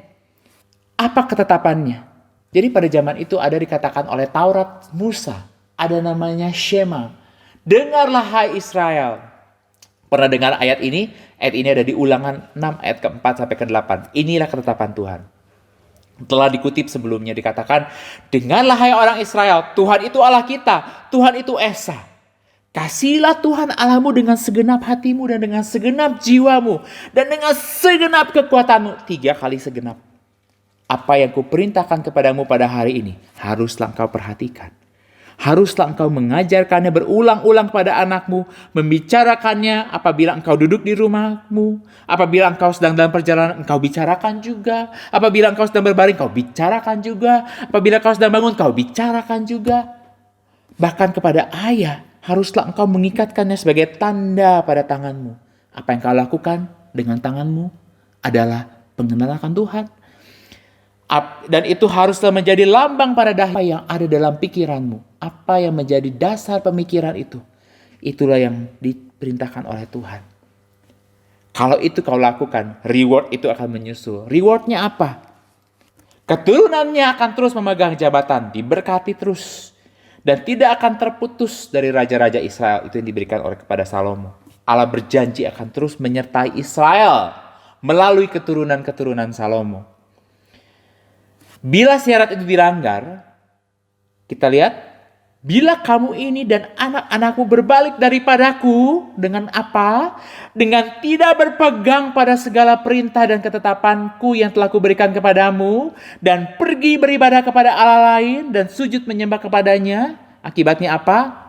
Apa ketetapannya? Jadi pada zaman itu ada dikatakan oleh Taurat Musa, ada namanya Shema. Dengarlah hai Israel, Pernah dengar ayat ini? Ayat ini ada di Ulangan 6 ayat ke-4 sampai ke-8. Inilah ketetapan Tuhan. Telah dikutip sebelumnya dikatakan, dengarlah hai orang Israel, Tuhan itu Allah kita, Tuhan itu Esa. Kasihilah Tuhan Allahmu dengan segenap hatimu dan dengan segenap jiwamu dan dengan segenap kekuatanmu. 3 kali segenap. Apa yang kuperintahkan kepadamu pada hari ini haruslah engkau perhatikan. Haruslah engkau mengajarkannya berulang-ulang kepada anakmu, membicarakannya apabila engkau duduk di rumahmu, apabila engkau sedang dalam perjalanan, engkau bicarakan juga, apabila engkau sedang berbaring, engkau bicarakan juga, apabila engkau sedang bangun, engkau bicarakan juga. Bahkan kepada ayah, haruslah engkau mengikatkannya sebagai tanda pada tanganmu. Apa yang kau lakukan dengan tanganmu adalah pengenalan akan Tuhan. Dan itu haruslah menjadi lambang pada dahi yang ada dalam pikiranmu. Apa yang menjadi dasar pemikiran itu, itulah yang diperintahkan oleh Tuhan. Kalau itu kau lakukan, reward itu akan menyusul. Rewardnya apa? Keturunannya akan terus memegang jabatan, diberkati terus. Dan tidak akan terputus dari raja-raja Israel. Itu yang diberikan oleh kepada Salomo. Allah berjanji akan terus menyertai Israel melalui keturunan-keturunan Salomo. Bila syarat itu dilanggar, kita lihat, bila kamu ini dan anak-anakmu berbalik daripadaku dengan apa? Dengan tidak berpegang pada segala perintah dan ketetapanku yang telah kuberikan kepadamu, dan pergi beribadah kepada Allah lain dan sujud menyembah kepadanya. Akibatnya apa?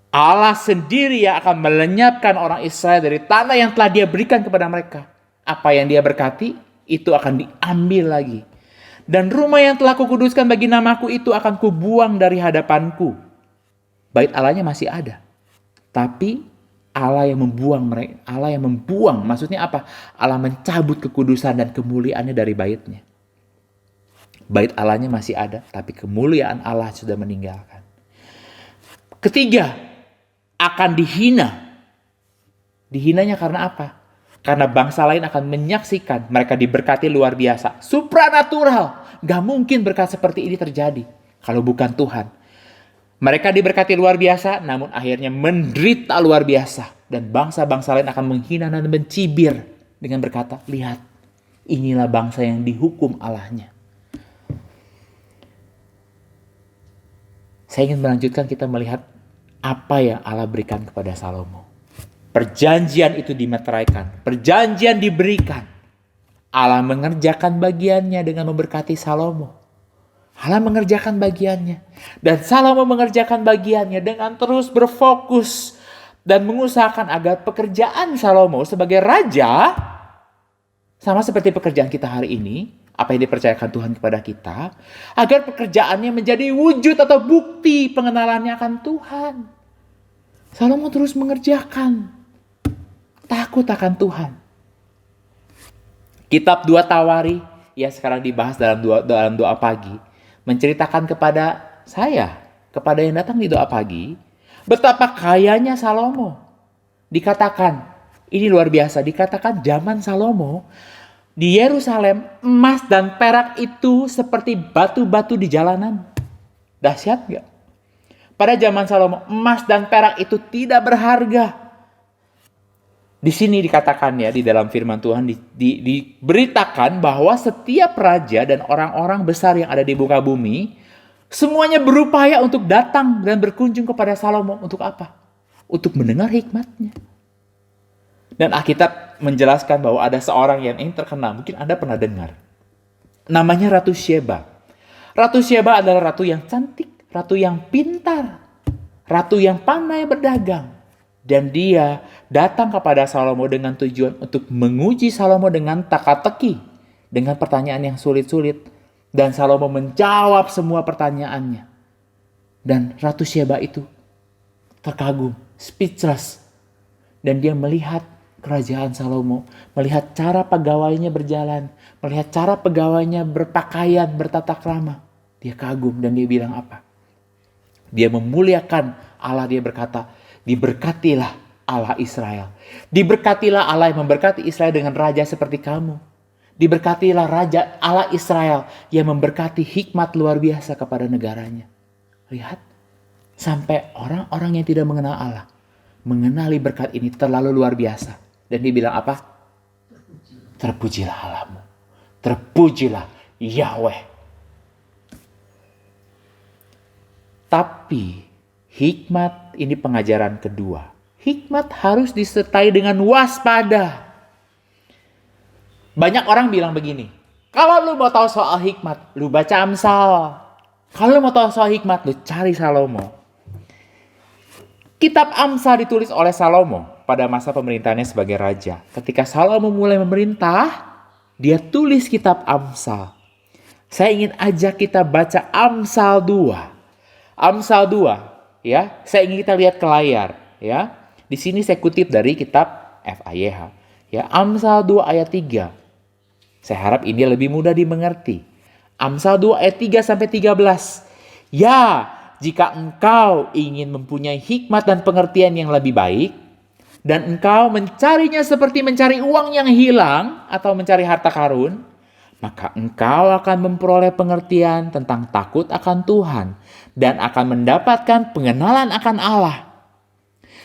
Allah sendiri yang akan melenyapkan orang Israel dari tanah yang telah Dia berikan kepada mereka. Apa yang Dia berkati, itu akan diambil lagi. Dan rumah yang telah kukuduskan bagi namaku itu akan kubuang dari hadapanku. Bait Allahnya masih ada. Tapi Allah yang membuang mereka. Allah yang membuang, maksudnya apa? Allah mencabut kekudusan dan kemuliaannya dari baitnya. Bait Allahnya masih ada, tapi kemuliaan Allah sudah meninggalkan. Ketiga, akan dihina. Dihinanya karena apa? Karena bangsa lain akan menyaksikan mereka diberkati luar biasa. Supranatural. Gak mungkin berkat seperti ini terjadi kalau bukan Tuhan. Mereka diberkati luar biasa, namun akhirnya menderita luar biasa. Dan bangsa-bangsa lain akan menghina dan mencibir dengan berkata, lihat, inilah bangsa yang dihukum Allahnya. Saya ingin melanjutkan kita melihat apa yang Allah berikan kepada Salomo. Perjanjian itu dimeteraikan. Perjanjian diberikan. Allah mengerjakan bagiannya dengan memberkati Salomo. Allah mengerjakan bagiannya. Dan Salomo mengerjakan bagiannya dengan terus berfokus. Dan mengusahakan agar pekerjaan Salomo sebagai raja. Sama seperti pekerjaan kita hari ini. Apa yang dipercayakan Tuhan kepada kita. Agar pekerjaannya menjadi wujud atau bukti pengenalannya akan Tuhan. Salomo terus mengerjakan. Takut akan Tuhan. Kitab 2 Tawari yang sekarang dibahas dalam doa pagi menceritakan kepada saya, kepada yang datang di doa pagi, betapa kayanya Salomo. Dikatakan, ini luar biasa, dikatakan zaman Salomo di Yerusalem emas dan perak itu seperti batu-batu di jalanan. Dahsyat gak? Pada zaman Salomo emas dan perak itu tidak berharga. Di sini dikatakan ya, di dalam firman Tuhan diberitakan bahwa setiap raja dan orang-orang besar yang ada di muka bumi, semuanya berupaya untuk datang dan berkunjung kepada Salomo. Untuk apa? Untuk mendengar hikmatnya. Dan Alkitab menjelaskan bahwa ada seorang yang terkenal, mungkin Anda pernah dengar. Namanya Ratu Syeba. Ratu Syeba adalah ratu yang cantik, ratu yang pintar, ratu yang pandai berdagang. Dan dia datang kepada Salomo dengan tujuan untuk menguji Salomo dengan teka-teki. Dengan pertanyaan yang sulit-sulit. Dan Salomo menjawab semua pertanyaannya. Dan Ratu Syeba itu terkagum, speechless. Dan dia melihat kerajaan Salomo. Melihat cara pegawainya berjalan. Melihat cara pegawainya berpakaian, bertata krama. Dia kagum dan dia bilang apa? Dia memuliakan Allah, dia berkata, diberkatilah Allah Israel. Diberkatilah Allah yang memberkati Israel dengan raja seperti kamu. Diberkatilah Raja Allah Israel yang memberkati hikmat luar biasa kepada negaranya. Lihat, sampai orang-orang yang tidak mengenal Allah mengenali berkat ini terlalu luar biasa. Dan dia bilang apa? Terpujilah Allahmu. Terpujilah Yahweh. Tapi hikmat ini pengajaran kedua. Hikmat harus disertai dengan waspada. Banyak orang bilang begini, kalau lu mau tahu soal hikmat, lu baca Amsal. Kalau lu mau tahu soal hikmat, lu cari Salomo. Kitab Amsal ditulis oleh Salomo pada masa pemerintahannya sebagai raja. Ketika Salomo mulai memerintah, dia tulis kitab Amsal. Saya ingin ajak kita baca Amsal 2. Amsal 2, ya. Saya ingin kita lihat ke layar, ya. Di sini saya kutip dari kitab FAYH. Ya, Amsal 2 ayat 3. Saya harap ini lebih mudah dimengerti. Amsal 2 ayat 3 sampai 13. Ya, jika engkau ingin mempunyai hikmat dan pengertian yang lebih baik, dan engkau mencarinya seperti mencari uang yang hilang atau mencari harta karun, maka engkau akan memperoleh pengertian tentang takut akan Tuhan dan akan mendapatkan pengenalan akan Allah.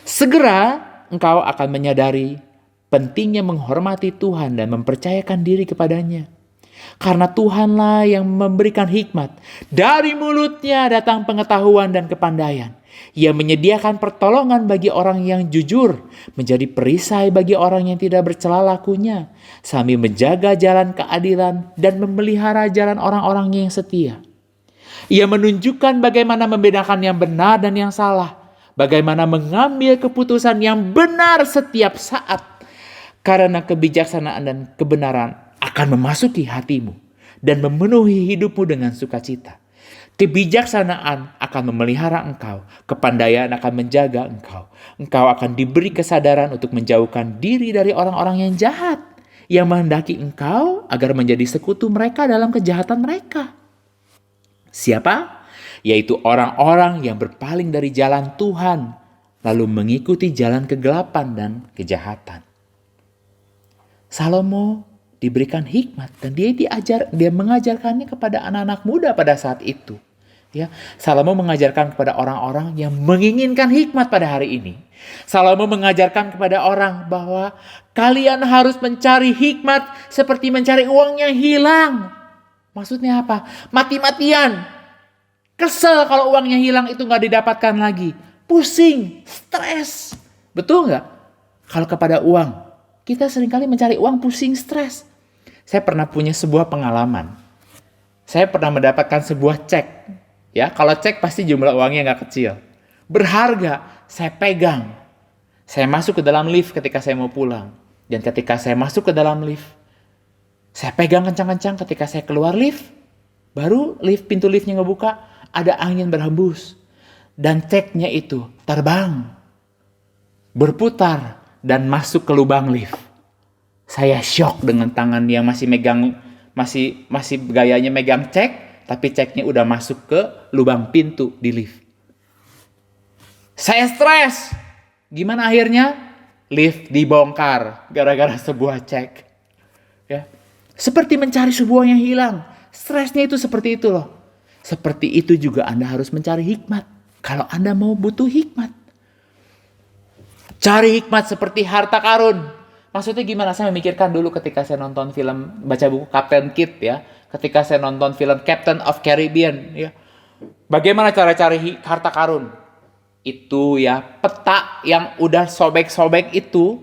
Segera engkau akan menyadari pentingnya menghormati Tuhan dan mempercayakan diri kepadanya. Karena Tuhanlah yang memberikan hikmat. Dari mulutnya datang pengetahuan dan kepandaian. Ia menyediakan pertolongan bagi orang yang jujur, menjadi perisai bagi orang yang tidak bercela lakunya, sambil menjaga jalan keadilan dan memelihara jalan orang-orang yang setia. Ia menunjukkan bagaimana membedakan yang benar dan yang salah, bagaimana mengambil keputusan yang benar setiap saat, karena kebijaksanaan dan kebenaran akan memasuki hatimu dan memenuhi hidupmu dengan sukacita. Kebijaksanaan akan memelihara engkau, kepandaian akan menjaga engkau. Engkau akan diberi kesadaran untuk menjauhkan diri dari orang-orang yang jahat, yang menghendaki engkau agar menjadi sekutu mereka dalam kejahatan mereka. Siapa? Yaitu orang-orang yang berpaling dari jalan Tuhan, lalu mengikuti jalan kegelapan dan kejahatan. Salomo diberikan hikmat dan dia mengajarkannya kepada anak-anak muda pada saat itu. Ya, Salomo mengajarkan kepada orang-orang yang menginginkan hikmat pada hari ini. Salomo mengajarkan kepada orang bahwa kalian harus mencari hikmat seperti mencari uang yang hilang. Maksudnya apa? Mati-matian. Kesel kalau uangnya hilang itu gak didapatkan lagi. Pusing, stres. Betul gak? Kalau kepada uang, kita seringkali mencari uang pusing, stres. Saya pernah punya sebuah pengalaman. Saya pernah mendapatkan sebuah cek. Ya, kalau cek pasti jumlah uangnya nggak kecil. Berharga, saya pegang. Saya masuk ke dalam lift ketika saya mau pulang. Dan ketika saya masuk ke dalam lift, saya pegang kencang-kencang. Ketika saya keluar lift, baru pintu liftnya ngebuka, ada angin berhembus. Dan ceknya itu terbang, berputar, dan masuk ke lubang lift. Saya shock dengan tangan yang masih megang, masih gayanya megang cek, tapi ceknya udah masuk ke lubang pintu di lift. Saya stres. Gimana akhirnya? Lift dibongkar gara-gara sebuah cek. Ya. Seperti mencari sebuah yang hilang. Stresnya itu seperti itu loh. Seperti itu juga Anda harus mencari hikmat. Kalau Anda mau butuh hikmat. Cari hikmat seperti harta karun. Maksudnya gimana? Saya memikirkan dulu ketika saya nonton film, baca buku Captain Kidd ya. Ketika saya nonton film Captain of Caribbean ya. Bagaimana cara cari harta karun? Itu ya, peta yang udah sobek-sobek itu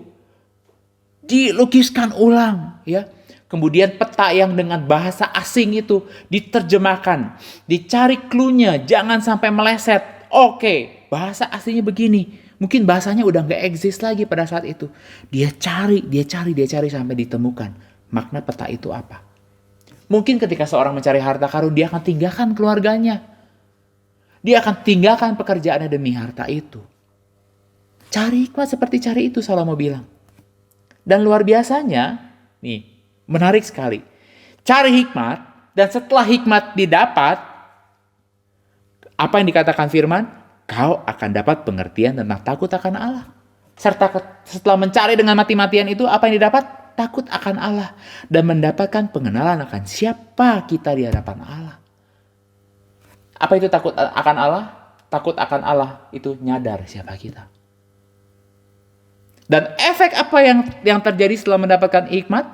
dilukiskan ulang ya. Kemudian peta yang dengan bahasa asing itu diterjemahkan, dicari clue-nya, jangan sampai meleset. Oke, bahasa aslinya begini. Mungkin bahasanya udah gak eksis lagi pada saat itu. Dia cari sampai ditemukan. Makna peta itu apa? Mungkin ketika seorang mencari harta karun, dia akan tinggalkan keluarganya. Dia akan tinggalkan pekerjaannya demi harta itu. Cari hikmat seperti cari itu, Salomo bilang. Dan luar biasanya, nih, menarik sekali. Cari hikmat, dan setelah hikmat didapat, apa yang dikatakan firman? Kau akan dapat pengertian tentang takut akan Allah. Serta setelah mencari dengan mati-matian itu, apa yang didapat? Takut akan Allah. Dan mendapatkan pengenalan akan siapa kita di hadapan Allah. Apa itu takut akan Allah? Takut akan Allah itu nyadar siapa kita. Dan efek apa yang terjadi setelah mendapatkan hikmat?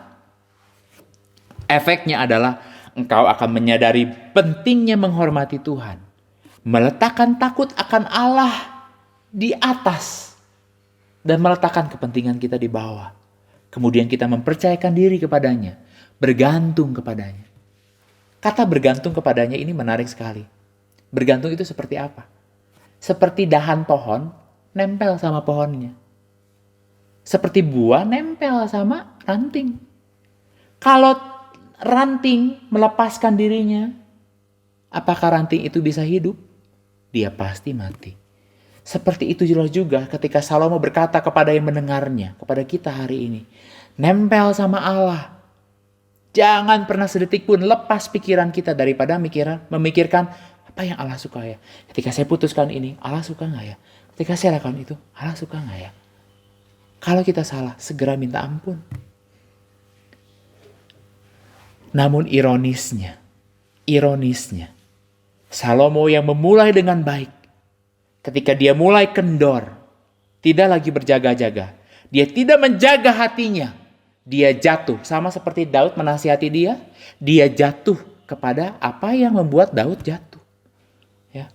Efeknya adalah engkau akan menyadari pentingnya menghormati Tuhan. Meletakkan takut akan Allah di atas. Dan meletakkan kepentingan kita di bawah. Kemudian kita mempercayakan diri kepadanya. Bergantung kepadanya. Kata bergantung kepadanya ini menarik sekali. Bergantung itu seperti apa? Seperti dahan pohon nempel sama pohonnya. Seperti buah nempel sama ranting. Kalau ranting melepaskan dirinya, apakah ranting itu bisa hidup? Dia pasti mati. Seperti itu juga ketika Salomo berkata kepada yang mendengarnya, kepada kita hari ini. Nempel sama Allah. Jangan pernah sedetik pun lepas pikiran kita daripada memikirkan apa yang Allah suka ya. Ketika saya putuskan ini, Allah suka gak ya? Ketika saya lakukan itu, Allah suka gak ya? Kalau kita salah, segera minta ampun. Namun ironisnya, Salomo yang memulai dengan baik, ketika dia mulai kendor, tidak lagi berjaga-jaga, dia tidak menjaga hatinya, dia jatuh. Sama seperti Daud menasihati dia jatuh kepada apa yang membuat Daud jatuh. Ya.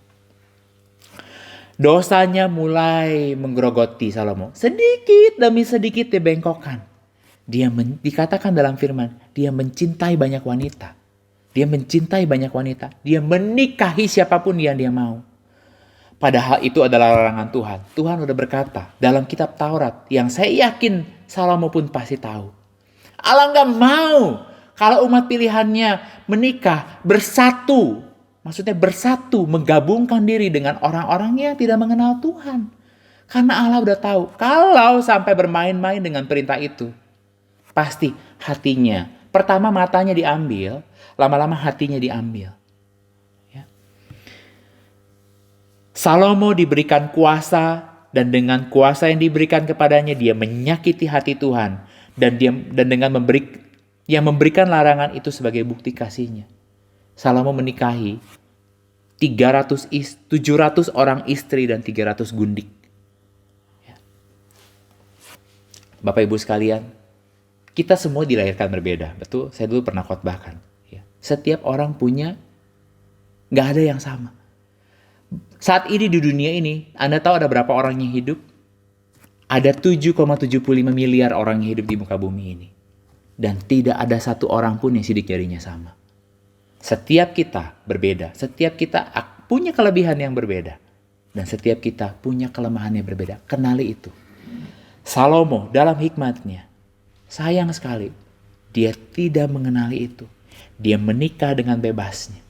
Dosanya mulai menggerogoti Salomo. Sedikit demi sedikit dibengkokkan. Dikatakan dalam firman, dia mencintai banyak wanita. Dia mencintai banyak wanita. Dia menikahi siapapun yang dia mau. Padahal itu adalah larangan Tuhan. Tuhan sudah berkata dalam kitab Taurat yang saya yakin Salomo pun pasti tahu. Allah gak mau kalau umat pilihannya menikah, bersatu. Maksudnya bersatu, menggabungkan diri dengan orang-orang yang tidak mengenal Tuhan. Karena Allah udah tahu kalau sampai bermain-main dengan perintah itu, pasti hatinya, pertama matanya diambil, lama-lama hatinya diambil. Ya. Salomo diberikan kuasa, dan dengan kuasa yang diberikan kepadanya, dia menyakiti hati Tuhan. Dan dengan memberikan larangan itu sebagai bukti kasihnya. Salomo menikahi 700 orang istri dan 300 gundik. Ya. Bapak Ibu sekalian, kita semua dilahirkan berbeda. Betul, saya dulu pernah khotbahkan. Ya. Setiap orang punya, gak ada yang sama. Saat ini di dunia ini, Anda tahu ada berapa orang yang hidup? Ada 7,75 miliar orang yang hidup di muka bumi ini. Dan tidak ada satu orang pun yang sidik jarinya sama. Setiap kita berbeda. Setiap kita punya kelebihan yang berbeda. Dan setiap kita punya kelemahan yang berbeda. Kenali itu. Salomo dalam hikmatnya, sayang sekali, dia tidak mengenali itu. Dia menikah dengan bebasnya.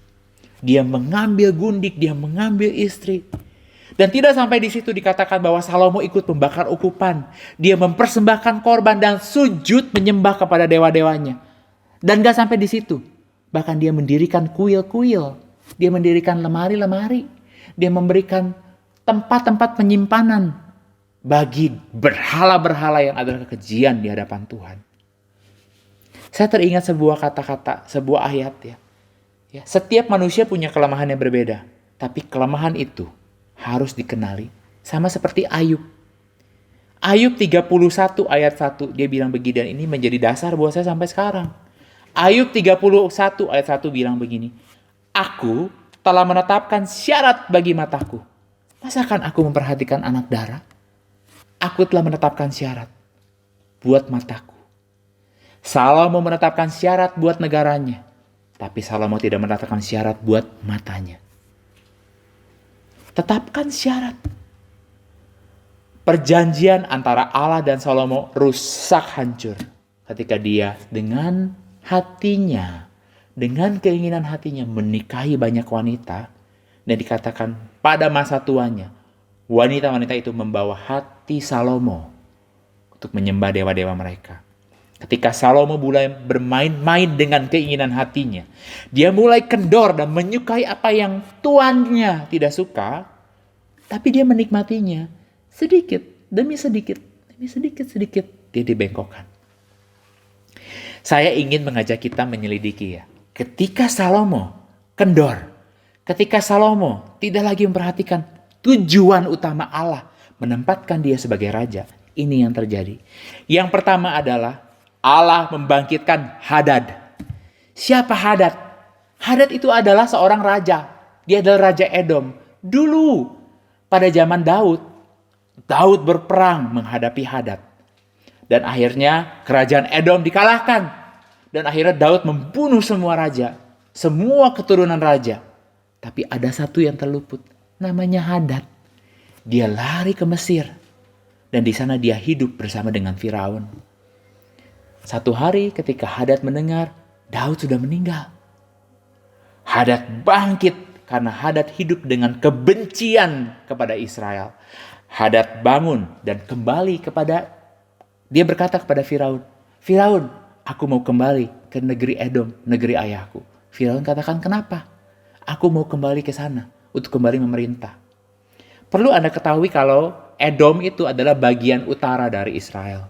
Dia mengambil gundik, dia mengambil istri. Dan tidak sampai di situ dikatakan bahwa Salomo ikut membakar ukupan. Dia mempersembahkan korban dan sujud menyembah kepada dewa-dewanya. Dan gak sampai di situ. Bahkan dia mendirikan kuil-kuil. Dia mendirikan lemari-lemari. Dia memberikan tempat-tempat penyimpanan bagi berhala-berhala yang adalah kekejian di hadapan Tuhan. Saya teringat sebuah kata-kata, sebuah ayat ya. Setiap manusia punya kelemahan yang berbeda. Tapi kelemahan itu harus dikenali. Sama seperti Ayub. Ayub 31 ayat 1. Dia bilang begini, dan ini menjadi dasar buat saya sampai sekarang. Ayub 31 ayat 1 bilang begini. Aku telah menetapkan syarat bagi mataku. Masakan aku memperhatikan anak darah? Aku telah menetapkan syarat buat mataku. Salomo menetapkan syarat buat negaranya. Tapi Salomo tidak menetapkan syarat buat matanya. Tetapkan syarat. Perjanjian antara Allah dan Salomo rusak hancur. Ketika dia dengan hatinya, dengan keinginan hatinya menikahi banyak wanita. Dan dikatakan pada masa tuanya, wanita-wanita itu membawa hati Salomo untuk menyembah dewa-dewa mereka. Ketika Salomo mulai bermain-main dengan keinginan hatinya, dia mulai kendor dan menyukai apa yang tuannya tidak suka, tapi dia menikmatinya sedikit demi sedikit, dia dibengkokkan. Saya ingin mengajak kita menyelidiki ya. Ketika Salomo kendor, ketika Salomo tidak lagi memperhatikan tujuan utama Allah menempatkan dia sebagai raja, Ini yang terjadi. Yang pertama adalah Allah membangkitkan Hadad. Siapa Hadad? Hadad itu adalah seorang raja. Dia adalah Raja Edom. Dulu pada zaman Daud, Daud berperang menghadapi Hadad. Dan akhirnya kerajaan Edom dikalahkan. Dan akhirnya Daud membunuh semua raja. Semua keturunan raja. Tapi ada satu yang terluput. Namanya Hadad. Dia lari ke Mesir. Dan di sana dia hidup bersama dengan Firaun. Satu hari ketika Hadad mendengar Daud sudah meninggal. Hadad bangkit karena Hadad hidup dengan kebencian kepada Israel. Hadad bangun dan kembali kepada, dia berkata kepada Firaun, Firaun, aku mau kembali ke negeri Edom, negeri ayahku. Firaun katakan, kenapa? Aku mau kembali ke sana untuk kembali memerintah. Perlu Anda ketahui kalau Edom itu adalah bagian utara dari Israel.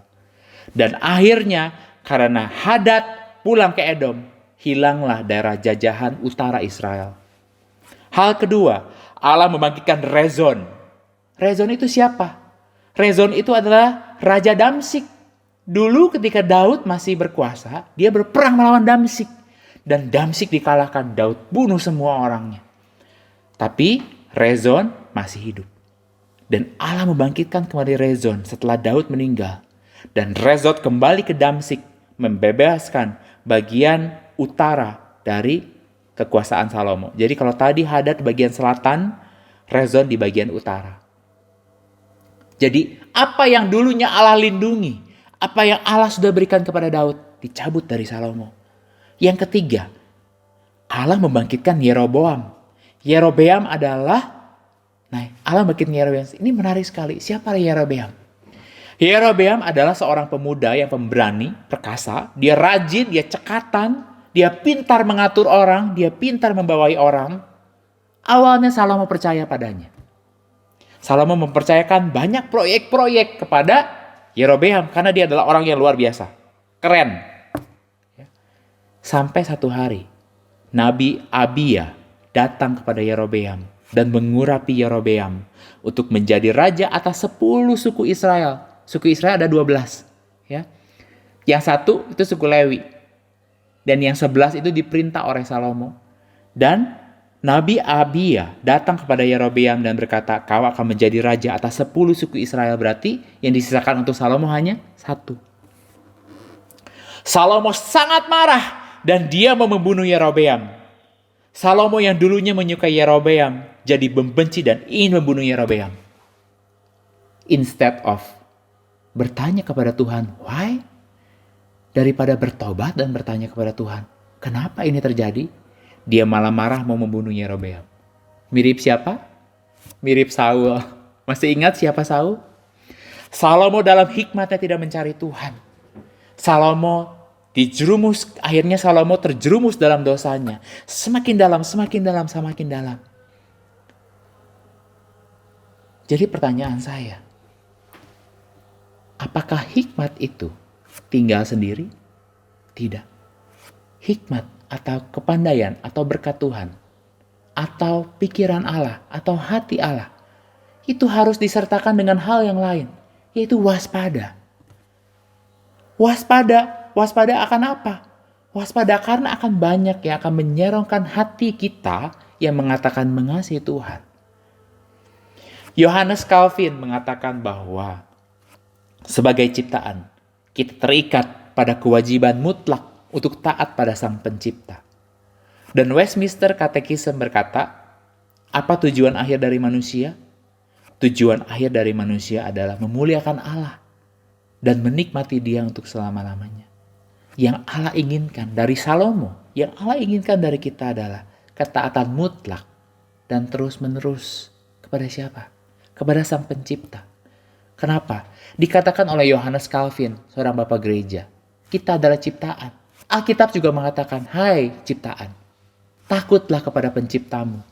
Dan akhirnya karena Hadad pulang ke Edom, hilanglah daerah jajahan utara Israel. Hal kedua, Allah membangkitkan Rezon. Rezon itu siapa? Rezon itu adalah Raja Damsik. Dulu ketika Daud masih berkuasa, dia berperang melawan Damsik. Dan Damsik dikalahkan, Daud bunuh semua orangnya. Tapi Rezon masih hidup. Dan Allah membangkitkan kembali Rezon setelah Daud meninggal. Dan Rezon kembali ke Damsik, membebaskan bagian utara dari kekuasaan Salomo. Jadi kalau tadi Hadad bagian selatan, Rezon di bagian utara. Jadi apa yang dulunya Allah lindungi, apa yang Allah sudah berikan kepada Daud, dicabut dari Salomo. Yang ketiga, Allah membangkitkan Yeroboam. Yerobeam adalah, Allah membangkitkan Yerobeam. Ini menarik sekali. Siapa Yerobeam? Yerobeam adalah seorang pemuda yang pemberani, perkasa. Dia rajin, dia cekatan, dia pintar mengatur orang, dia pintar membawai orang. Awalnya Salomo percaya padanya. Salomo mempercayakan banyak proyek-proyek kepada Yerobeam karena dia adalah orang yang luar biasa. Keren. Sampai satu hari, Nabi Abiya datang kepada Yerobeam dan mengurapi Yerobeam untuk menjadi raja atas 10 suku Israel. Suku Israel ada 12. Ya. Yang satu itu suku Lewi. Dan yang 11 itu diperintah oleh Salomo. Dan Nabi Abiya datang kepada Yerobeam dan berkata, kau akan menjadi raja atas 10 suku Israel. Berarti yang disisakan untuk Salomo hanya 1. Salomo sangat marah dan dia mau membunuh Yerobeam. Salomo yang dulunya menyukai Yerobeam jadi membenci dan ingin membunuh Yerobeam. Instead of bertanya kepada Tuhan, why? Daripada bertobat dan bertanya kepada Tuhan, kenapa ini terjadi? Dia malah marah mau membunuh Yerobeam. Mirip siapa? Mirip Saul. Masih ingat siapa Saul? Salomo dalam hikmatnya tidak mencari Tuhan. Salomo akhirnya Salomo terjerumus dalam dosanya. Semakin dalam, semakin dalam, semakin dalam. Jadi pertanyaan saya, apakah hikmat itu tinggal sendiri? Tidak. Hikmat atau kepandaian atau berkat Tuhan atau pikiran Allah atau hati Allah itu harus disertakan dengan hal yang lain, yaitu waspada. Waspada akan apa? Waspada karena akan banyak yang akan menyerongkan hati kita yang mengatakan mengasihi Tuhan. Johannes Calvin mengatakan bahwa sebagai ciptaan kita terikat pada kewajiban mutlak untuk taat pada Sang Pencipta. Dan Westminster Catechism berkata, apa tujuan akhir dari manusia? Tujuan akhir dari manusia adalah memuliakan Allah dan menikmati Dia untuk selama-lamanya. Yang Allah inginkan dari Salomo, yang Allah inginkan dari kita adalah ketaatan mutlak dan terus-menerus kepada siapa? Kepada Sang Pencipta. Kenapa? Dikatakan oleh Johannes Calvin, seorang bapak gereja, kita adalah ciptaan. Alkitab juga mengatakan, hai ciptaan, takutlah kepada penciptamu.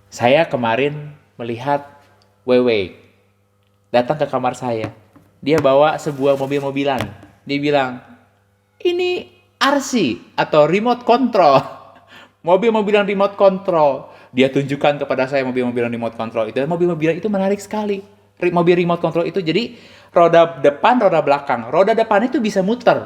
Saya kemarin melihat Wewe datang ke kamar saya. Dia bawa sebuah mobil-mobilan. Dia bilang, ini RC atau remote control. Mobil-mobilan remote control. Dia tunjukkan kepada saya mobil-mobilan remote control itu. Dan mobil-mobilan itu menarik sekali. Mobil remote control itu jadi roda depan, roda belakang. Roda depan itu bisa muter.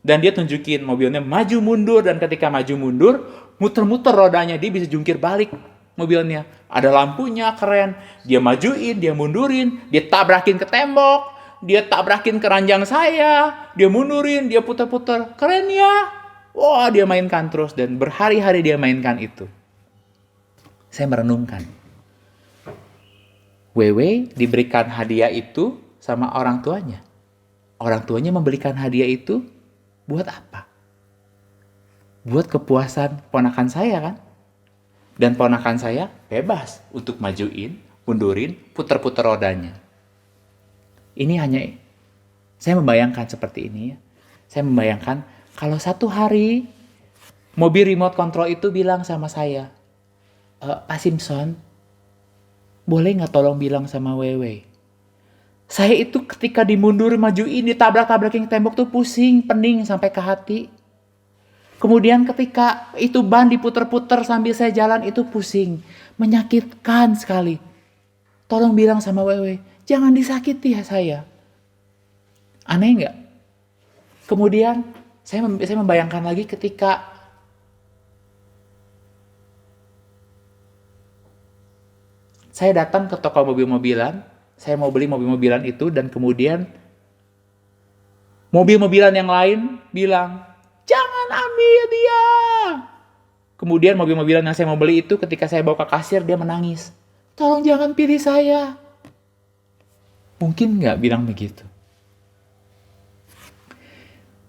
Dan dia tunjukin mobilnya maju mundur, dan ketika maju mundur, muter-muter rodanya, dia bisa jungkir balik mobilnya. Ada lampunya, keren. Dia majuin, dia mundurin, dia tabrakin ke tembok, dia tabrakin ke ranjang saya, dia mundurin, dia putar-putar. Keren ya. Wah, dia mainkan terus, dan berhari-hari dia mainkan itu. Saya merenungkan. Wewe diberikan hadiah itu sama orang tuanya. Orang tuanya memberikan hadiah itu buat apa? Buat kepuasan ponakan saya kan? Dan ponakan saya bebas untuk majuin, mundurin, putar-putar rodanya. Ini hanya, saya membayangkan seperti ini ya. Saya membayangkan kalau satu hari mobil remote control itu bilang sama saya, Pak Simpson, boleh nggak tolong bilang sama Wewe? Saya itu ketika dimundur, majuin, ditabrak-tabrakin tembok tuh pusing, pening sampai ke hati. Kemudian ketika itu ban diputer-puter sambil saya jalan itu pusing, menyakitkan sekali. Tolong bilang sama Wewe, jangan disakiti ya saya. Aneh nggak? Kemudian saya membayangkan lagi ketika saya datang ke toko mobil-mobilan, saya mau beli mobil-mobilan itu, dan kemudian mobil-mobilan yang lain bilang, jangan ambil dia. Kemudian mobil-mobilan yang saya mau beli itu ketika saya bawa ke kasir, dia menangis. Tolong jangan pilih saya. Mungkin nggak bilang begitu?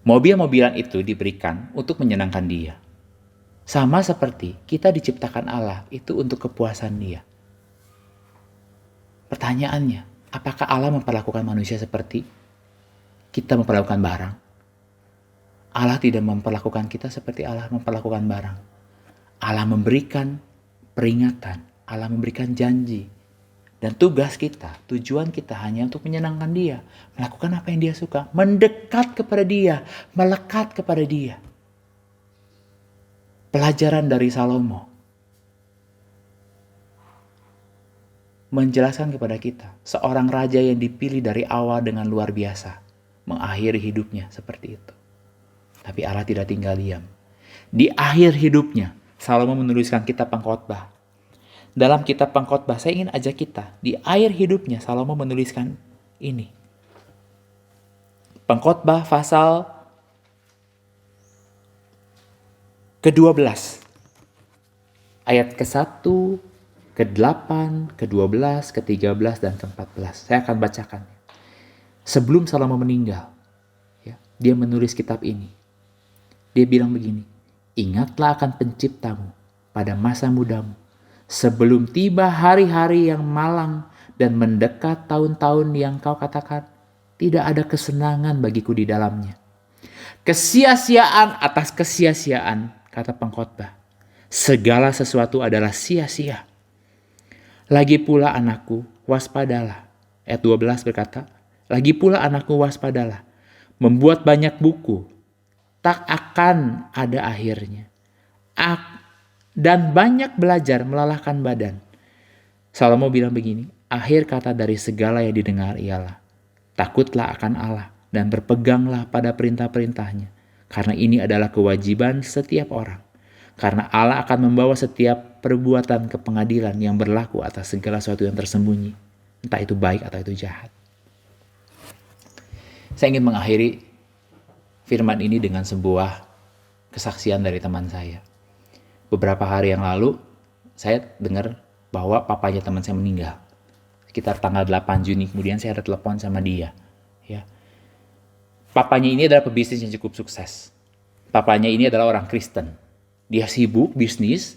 Mobil-mobilan itu diberikan untuk menyenangkan dia. Sama seperti kita diciptakan Allah itu untuk kepuasan dia. Pertanyaannya, apakah Allah memperlakukan manusia seperti kita memperlakukan barang? Allah tidak memperlakukan kita seperti Allah memperlakukan barang. Allah memberikan peringatan, Allah memberikan janji. Dan tugas kita, tujuan kita hanya untuk menyenangkan dia. Melakukan apa yang dia suka, mendekat kepada dia, melekat kepada dia. Pelajaran dari Salomo menjelaskan kepada kita, seorang raja yang dipilih dari awal dengan luar biasa, mengakhiri hidupnya seperti itu. Tapi Allah tidak tinggal diam. Di akhir hidupnya, Salomo menuliskan kitab Pengkhotbah. Dalam kitab Pengkhotbah, saya ingin ajak kita, di akhir hidupnya Salomo menuliskan ini. Pengkhotbah pasal ke-12, ayat ke-1, ke-8, ke-12, ke-13, dan ke-14. Saya akan bacakan. Sebelum Salomo meninggal, ya, dia menulis kitab ini. Dia bilang begini, ingatlah akan penciptamu pada masa mudamu, sebelum tiba hari-hari yang malang dan mendekat tahun-tahun yang kau katakan, tidak ada kesenangan bagiku di dalamnya. Kesia-siaan atas kesia-siaan, kata Pengkhotbah. Segala sesuatu adalah sia-sia. Lagi pula anakku, waspadalah. Ayat 12 berkata, lagi pula anakku waspadalah. Membuat banyak buku, tak akan ada akhirnya. Dan banyak belajar melelahkan badan. Salomo bilang begini, akhir kata dari segala yang didengar ialah, takutlah akan Allah dan berpeganglah pada perintah-perintahnya. Karena ini adalah kewajiban setiap orang. Karena Allah akan membawa setiap perbuatan ke pengadilan yang berlaku atas segala sesuatu yang tersembunyi. Entah itu baik atau itu jahat. Saya ingin mengakhiri firman ini dengan sebuah kesaksian dari teman saya. Beberapa hari yang lalu, saya dengar bahwa papanya teman saya meninggal. Sekitar tanggal 8 Juni, kemudian saya ada telepon sama dia. Ya. Papanya ini adalah pebisnis yang cukup sukses. Papanya ini adalah orang Kristen. Dia sibuk bisnis,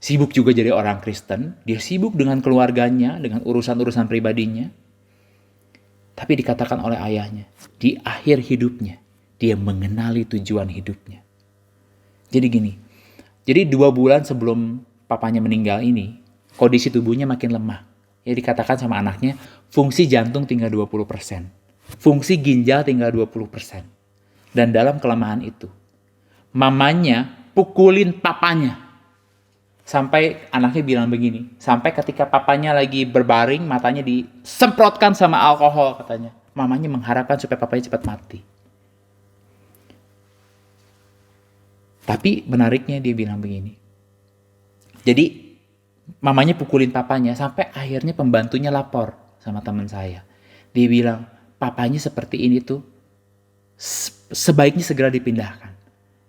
sibuk juga jadi orang Kristen. Dia sibuk dengan keluarganya, dengan urusan-urusan pribadinya. Tapi dikatakan oleh ayahnya, di akhir hidupnya, dia mengenali tujuan hidupnya. Jadi gini, jadi 2 bulan sebelum papanya meninggal ini, kondisi tubuhnya makin lemah. Ya dikatakan sama anaknya, fungsi jantung tinggal 20%. Fungsi ginjal tinggal 20%. Dan dalam kelemahan itu, mamanya pukulin papanya. Sampai anaknya bilang begini, sampai ketika papanya lagi berbaring, matanya disemprotkan sama alkohol katanya. Mamanya mengharapkan supaya papanya cepat mati. Tapi menariknya dia bilang begini. Jadi mamanya pukulin papanya sampai akhirnya pembantunya lapor sama teman saya. Dia bilang, papanya seperti ini tuh sebaiknya segera dipindahkan.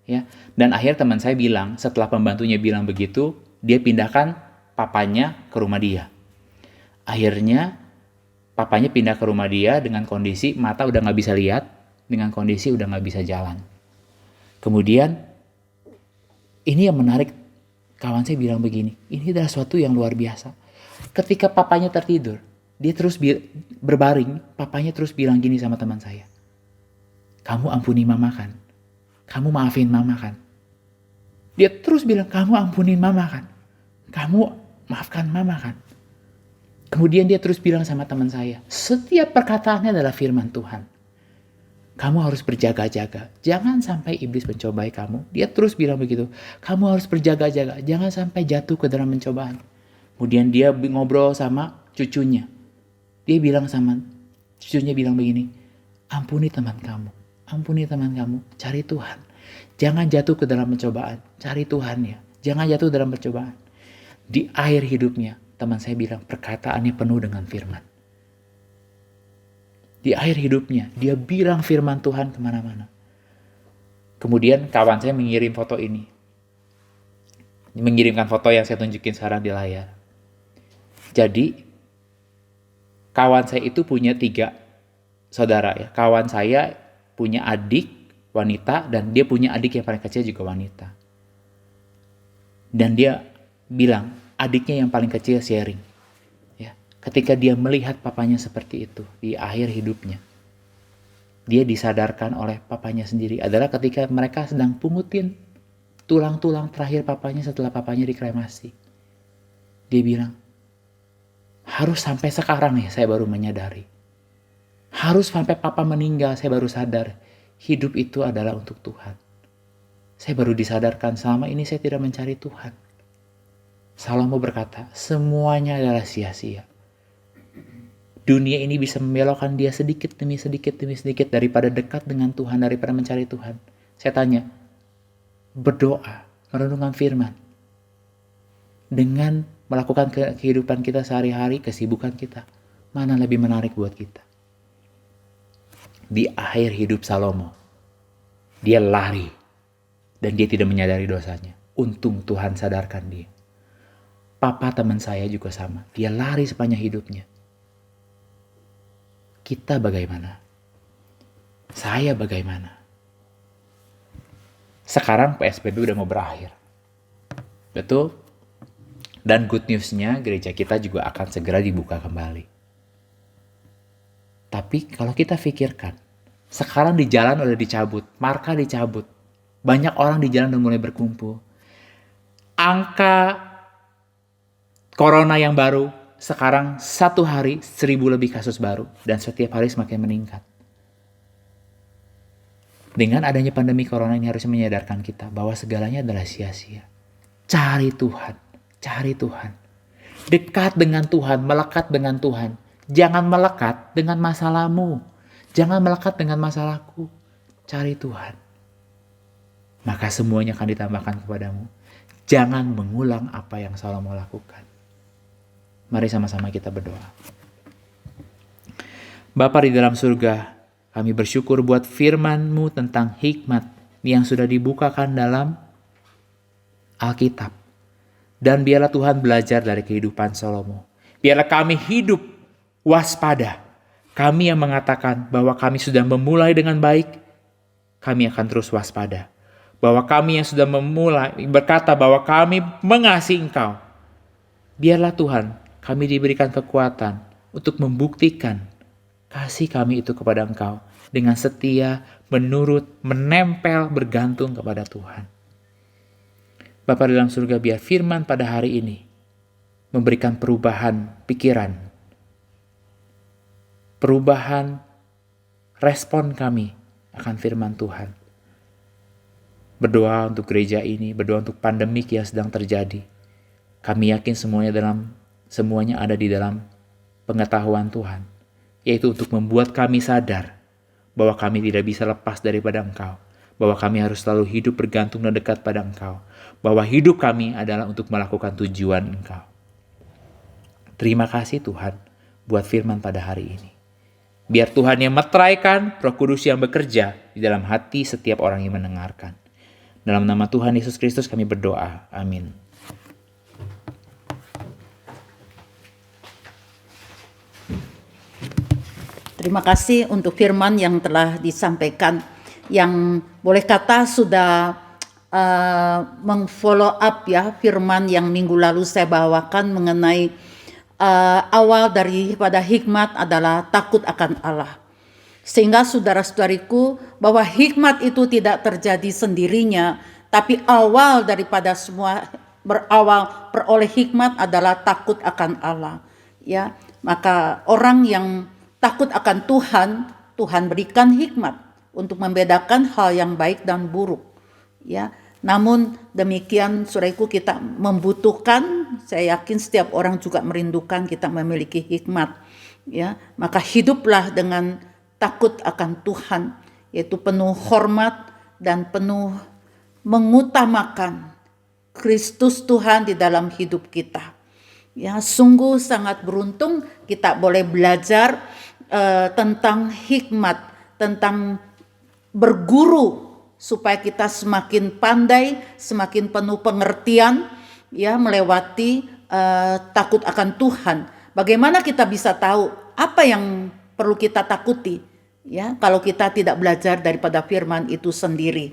Ya. Dan akhir teman saya bilang, setelah pembantunya bilang begitu, dia pindahkan papanya ke rumah dia. Akhirnya papanya pindah ke rumah dia dengan kondisi mata udah gak bisa lihat, dengan kondisi udah gak bisa jalan. Kemudian ini yang menarik, kawan saya bilang begini, ini adalah suatu yang luar biasa. Ketika papanya tertidur, dia terus berbaring, papanya terus bilang gini sama teman saya, kamu ampuni mama kan? Kamu maafin mama kan? Dia terus bilang, kamu ampunin mama kan? Kamu maafkan mama kan? Kemudian dia terus bilang sama teman saya, setiap perkataannya adalah firman Tuhan. Kamu harus berjaga-jaga. Jangan sampai iblis mencobai kamu. Dia terus bilang begitu. Kamu harus berjaga-jaga. Jangan sampai jatuh ke dalam pencobaan. Kemudian dia ngobrol sama cucunya. Dia bilang sama cucunya bilang begini, ampuni teman kamu. Ampuni teman kamu. Cari Tuhan. Jangan jatuh ke dalam pencobaan. Cari Tuhan ya. Jangan jatuh dalam pencobaan. Di akhir hidupnya, teman saya bilang perkataannya penuh dengan firman. Di akhir hidupnya, dia bilang firman Tuhan kemana-mana. Kemudian kawan saya mengirim foto ini. Mengirimkan foto yang saya tunjukin sekarang di layar. Jadi, kawan saya itu punya 3 saudara ya. Kawan saya punya adik wanita dan dia punya adik yang paling kecil juga wanita. Dan dia bilang, adiknya yang paling kecil sharing. Ketika dia melihat papanya seperti itu di akhir hidupnya, dia disadarkan oleh papanya sendiri adalah ketika mereka sedang pungutin tulang-tulang terakhir papanya setelah papanya dikremasi. Dia bilang, harus sampai sekarang ya saya baru menyadari. Harus sampai papa meninggal saya baru sadar hidup itu adalah untuk Tuhan. Saya baru disadarkan selama ini saya tidak mencari Tuhan. Salomo berkata, semuanya adalah sia-sia. Dunia ini bisa membelokkan dia sedikit demi sedikit daripada dekat dengan Tuhan, daripada mencari Tuhan. Saya tanya, berdoa, merenungkan firman, dengan melakukan kehidupan kita sehari-hari, kesibukan kita, mana lebih menarik buat kita? Di akhir hidup Salomo, dia lari dan dia tidak menyadari dosanya. Untung Tuhan sadarkan dia. Papa teman saya juga sama, dia lari sepanjang hidupnya. Kita bagaimana? Saya bagaimana? Sekarang PSBB udah mau berakhir. Betul? Dan good news-nya gereja kita juga akan segera dibuka kembali. Tapi kalau kita pikirkan, sekarang di jalan udah dicabut, marka dicabut. Banyak orang di jalan udah mulai berkumpul. Angka corona yang baru sekarang 1 hari 1.000 lebih kasus baru dan setiap hari semakin meningkat. Dengan adanya pandemi corona ini harus menyadarkan kita bahwa segalanya adalah sia-sia. Cari Tuhan, cari Tuhan. Dekat dengan Tuhan, melekat dengan Tuhan. Jangan melekat dengan masalahmu. Jangan melekat dengan masalahku. Cari Tuhan. Maka semuanya akan ditambahkan kepadamu. Jangan mengulang apa yang Salomo lakukan. Mari sama-sama kita berdoa. Bapa di dalam surga, kami bersyukur buat firman-Mu tentang hikmat yang sudah dibukakan dalam Alkitab. Dan biarlah Tuhan belajar dari kehidupan Salomo. Biarlah kami hidup waspada. Kami yang mengatakan bahwa kami sudah memulai dengan baik, kami akan terus waspada. Bahwa kami yang sudah memulai berkata bahwa kami mengasihi Engkau. Biarlah Tuhan, kami diberikan kekuatan untuk membuktikan kasih kami itu kepada Engkau dengan setia, menurut, menempel, bergantung kepada Tuhan. Bapa dalam surga, biar firman pada hari ini memberikan perubahan pikiran, perubahan respon kami akan firman Tuhan. Berdoa untuk gereja ini, berdoa untuk pandemik yang sedang terjadi. Kami yakin semuanya ada di dalam pengetahuan Tuhan, yaitu untuk membuat kami sadar bahwa kami tidak bisa lepas daripada Engkau, bahwa kami harus selalu hidup bergantung dan dekat pada Engkau, bahwa hidup kami adalah untuk melakukan tujuan Engkau. Terima kasih Tuhan buat firman pada hari ini. Biar Tuhan yang meteraikan, Roh Kudus yang bekerja di dalam hati setiap orang yang mendengarkan. Dalam nama Tuhan Yesus Kristus kami berdoa. Amin. Terima kasih untuk firman yang telah disampaikan, yang boleh kata sudah meng-follow up ya firman yang minggu lalu saya bawakan mengenai awal daripada hikmat adalah takut akan Allah. Sehingga saudara-saudariku, bahwa hikmat itu tidak terjadi sendirinya, tapi awal daripada semua berawal peroleh hikmat adalah takut akan Allah. Ya, maka orang yang takut akan Tuhan, Tuhan berikan hikmat untuk membedakan hal yang baik dan buruk. Ya, namun demikian saudaraku, kita membutuhkan, saya yakin setiap orang juga merindukan kita memiliki hikmat. Ya, maka hiduplah dengan takut akan Tuhan, yaitu penuh hormat dan penuh mengutamakan Kristus Tuhan di dalam hidup kita. Ya, sungguh sangat beruntung kita boleh belajar tentang hikmat, tentang berguru supaya kita semakin pandai, semakin penuh pengertian, ya, melewati takut akan Tuhan. Bagaimana kita bisa tahu apa yang perlu kita takuti, ya, kalau kita tidak belajar daripada firman itu sendiri.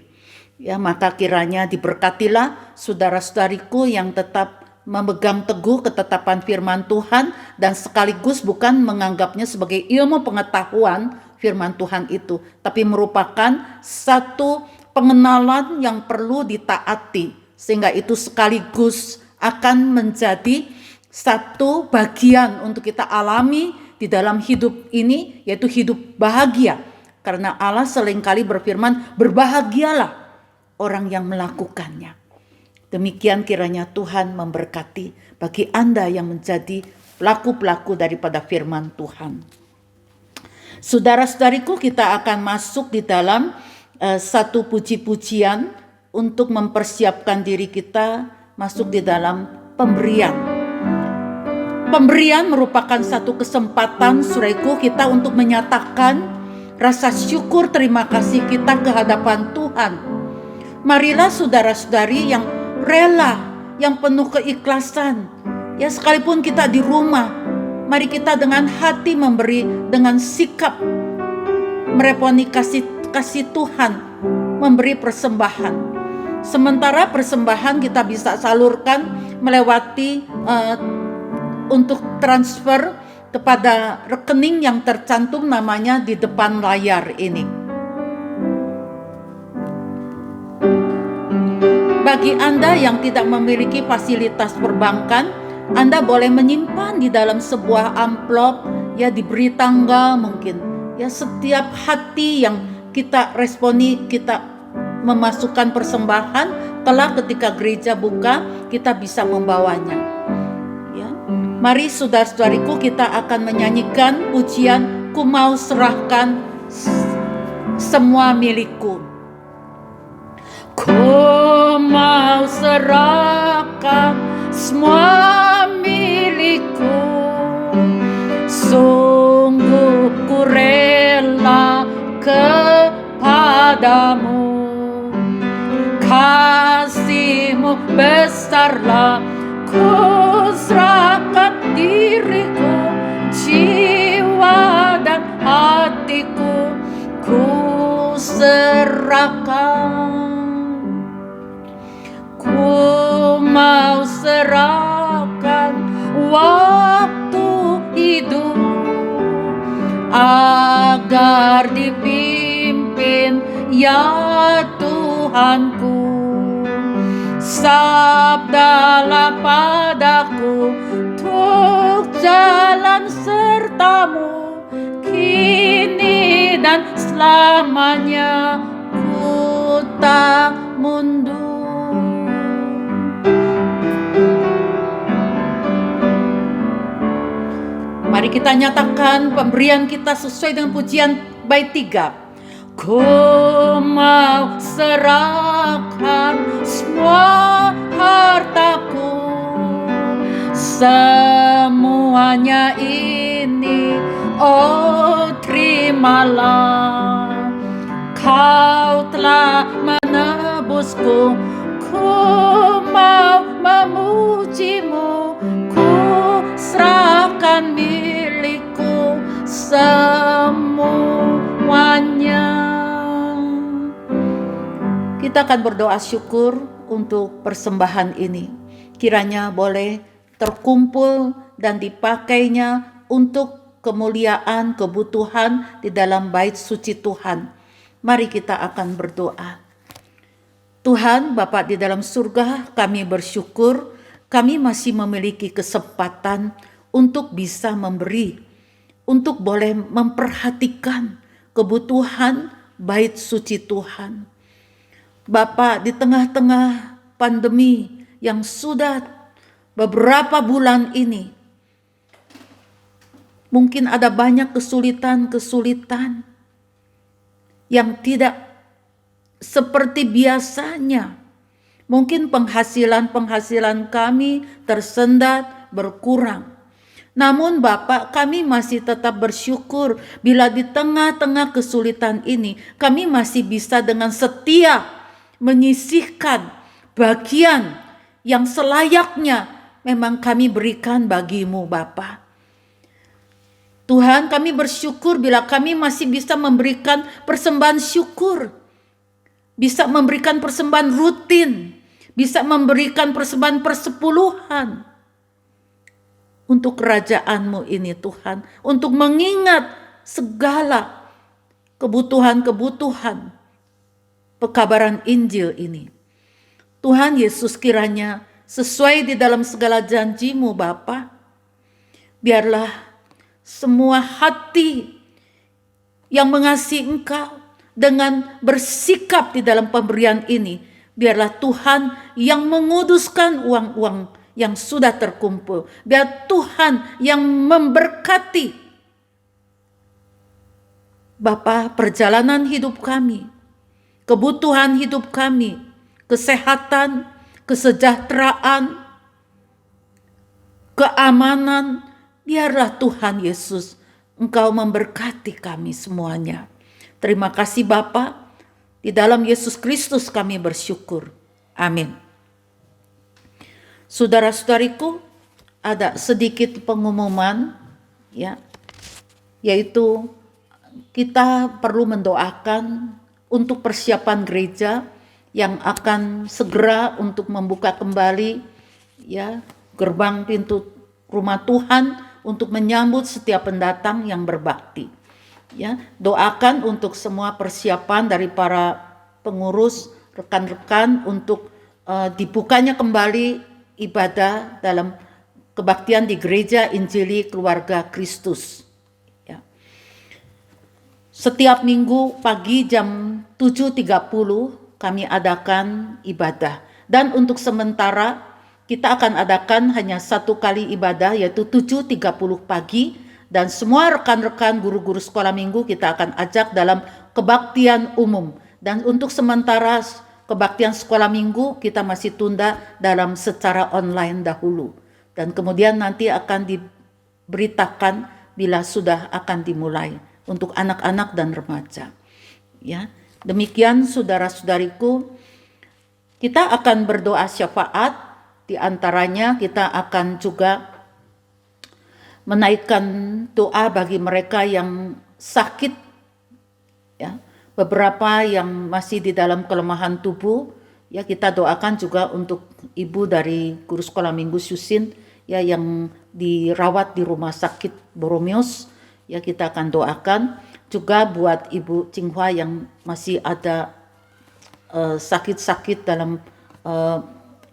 Ya, maka kiranya diberkatilah saudara-saudariku yang tetap memegang teguh ketetapan firman Tuhan dan sekaligus bukan menganggapnya sebagai ilmu pengetahuan firman Tuhan itu, tapi merupakan satu pengenalan yang perlu ditaati, sehingga itu sekaligus akan menjadi satu bagian untuk kita alami di dalam hidup ini, yaitu hidup bahagia. Karena Allah seringkali berfirman, berbahagialah orang yang melakukannya. Demikian kiranya Tuhan memberkati bagi Anda yang menjadi pelaku-pelaku daripada firman Tuhan. Saudara-saudariku, kita akan masuk di dalam satu puji-pujian untuk mempersiapkan diri kita masuk di dalam pemberian. Pemberian merupakan satu kesempatan saudaraku kita untuk menyatakan rasa syukur terima kasih kita ke hadapan Tuhan. Marilah saudara-saudari yang rela, yang penuh keikhlasan, ya, sekalipun kita di rumah, mari kita dengan hati memberi, dengan sikap mereponi kasih Tuhan, memberi persembahan. Sementara persembahan kita bisa salurkan melewati untuk transfer kepada rekening yang tercantum namanya di depan layar ini. Bagi Anda yang tidak memiliki fasilitas perbankan, Anda boleh menyimpan di dalam sebuah amplop, ya, diberi tanggal mungkin. Ya, setiap hati yang kita responi, kita memasukkan persembahan, kelak ketika gereja buka, kita bisa membawanya. Ya. Mari saudara-saudariku, kita akan menyanyikan pujian, ku mau serahkan semua milikku. Ku mau serahkan semua milikku, sungguh ku rela kepadamu. Kasih-Mu besarlah, ku serahkan diriku, jiwa dan hatiku ku serahkan. Ku mau serahkan waktu hidup agar dipimpin ya Tuhanku. Sabdalah padaku untuk jalan sertamu, kini dan selamanya ku tak mundur. Mari kita nyatakan pemberian kita sesuai dengan pujian bait 3. Ku mau serahkan semua hartaku, semuanya ini, oh terimalah. Kau telah menebusku, ku mau memujimu, ku serahkan milikku semuanya. Kita akan berdoa syukur untuk persembahan ini. Kiranya boleh terkumpul dan dipakainya untuk kemuliaan, kebutuhan di dalam bait suci Tuhan. Mari kita akan berdoa. Tuhan Bapa di dalam surga, kami bersyukur kami masih memiliki kesempatan untuk bisa memberi, untuk boleh memperhatikan kebutuhan bait suci Tuhan. Bapa, di tengah-tengah pandemi yang sudah beberapa bulan ini, mungkin ada banyak kesulitan-kesulitan yang tidak seperti biasanya. Mungkin penghasilan kami tersendat, berkurang. Namun Bapak, kami masih tetap bersyukur bila di tengah-tengah kesulitan ini kami masih bisa dengan setia menyisihkan bagian yang selayaknya memang kami berikan bagimu Bapak. Tuhan, kami bersyukur bila kami masih bisa memberikan persembahan syukur, bisa memberikan persembahan rutin, bisa memberikan persembahan persepuluhan untuk kerajaan-Mu ini Tuhan, untuk mengingat segala kebutuhan-kebutuhan pekabaran Injil ini. Tuhan Yesus, kiranya sesuai di dalam segala janji-Mu Bapa, biarlah semua hati yang mengasihi Engkau dengan bersikap di dalam pemberian ini, biarlah Tuhan yang menguduskan uang-uang yang sudah terkumpul. Biar Tuhan yang memberkati Bapa perjalanan hidup kami, kebutuhan hidup kami, kesehatan, kesejahteraan, keamanan. Biarlah Tuhan Yesus, Engkau memberkati kami semuanya. Terima kasih Bapa, di dalam Yesus Kristus kami bersyukur. Amin. Saudara-saudariku, ada sedikit pengumuman, ya, yaitu kita perlu mendoakan untuk persiapan gereja yang akan segera untuk membuka kembali, ya, gerbang pintu rumah Tuhan untuk menyambut setiap pendatang yang berbakti. Ya, doakan untuk semua persiapan dari para pengurus, rekan-rekan untuk dibukanya kembali ibadah dalam kebaktian di Gereja Injili Keluarga Kristus. Ya. Setiap minggu pagi jam 7.30 kami adakan ibadah. Dan untuk sementara kita akan adakan hanya satu kali ibadah, yaitu 7.30 pagi. Dan semua rekan-rekan guru-guru sekolah minggu kita akan ajak dalam kebaktian umum. Dan untuk sementara kebaktian sekolah minggu kita masih tunda dalam secara online dahulu. Dan kemudian nanti akan diberitakan bila sudah akan dimulai untuk anak-anak dan remaja. Ya, demikian saudara-saudariku, kita akan berdoa syafaat. Di antaranya kita akan juga menaikkan doa bagi mereka yang sakit, ya, beberapa yang masih di dalam kelemahan tubuh, ya, kita doakan juga untuk ibu dari guru sekolah minggu Susin, ya, yang dirawat di rumah sakit Boromius, ya, kita akan doakan juga buat ibu Cinghua yang masih ada sakit-sakit dalam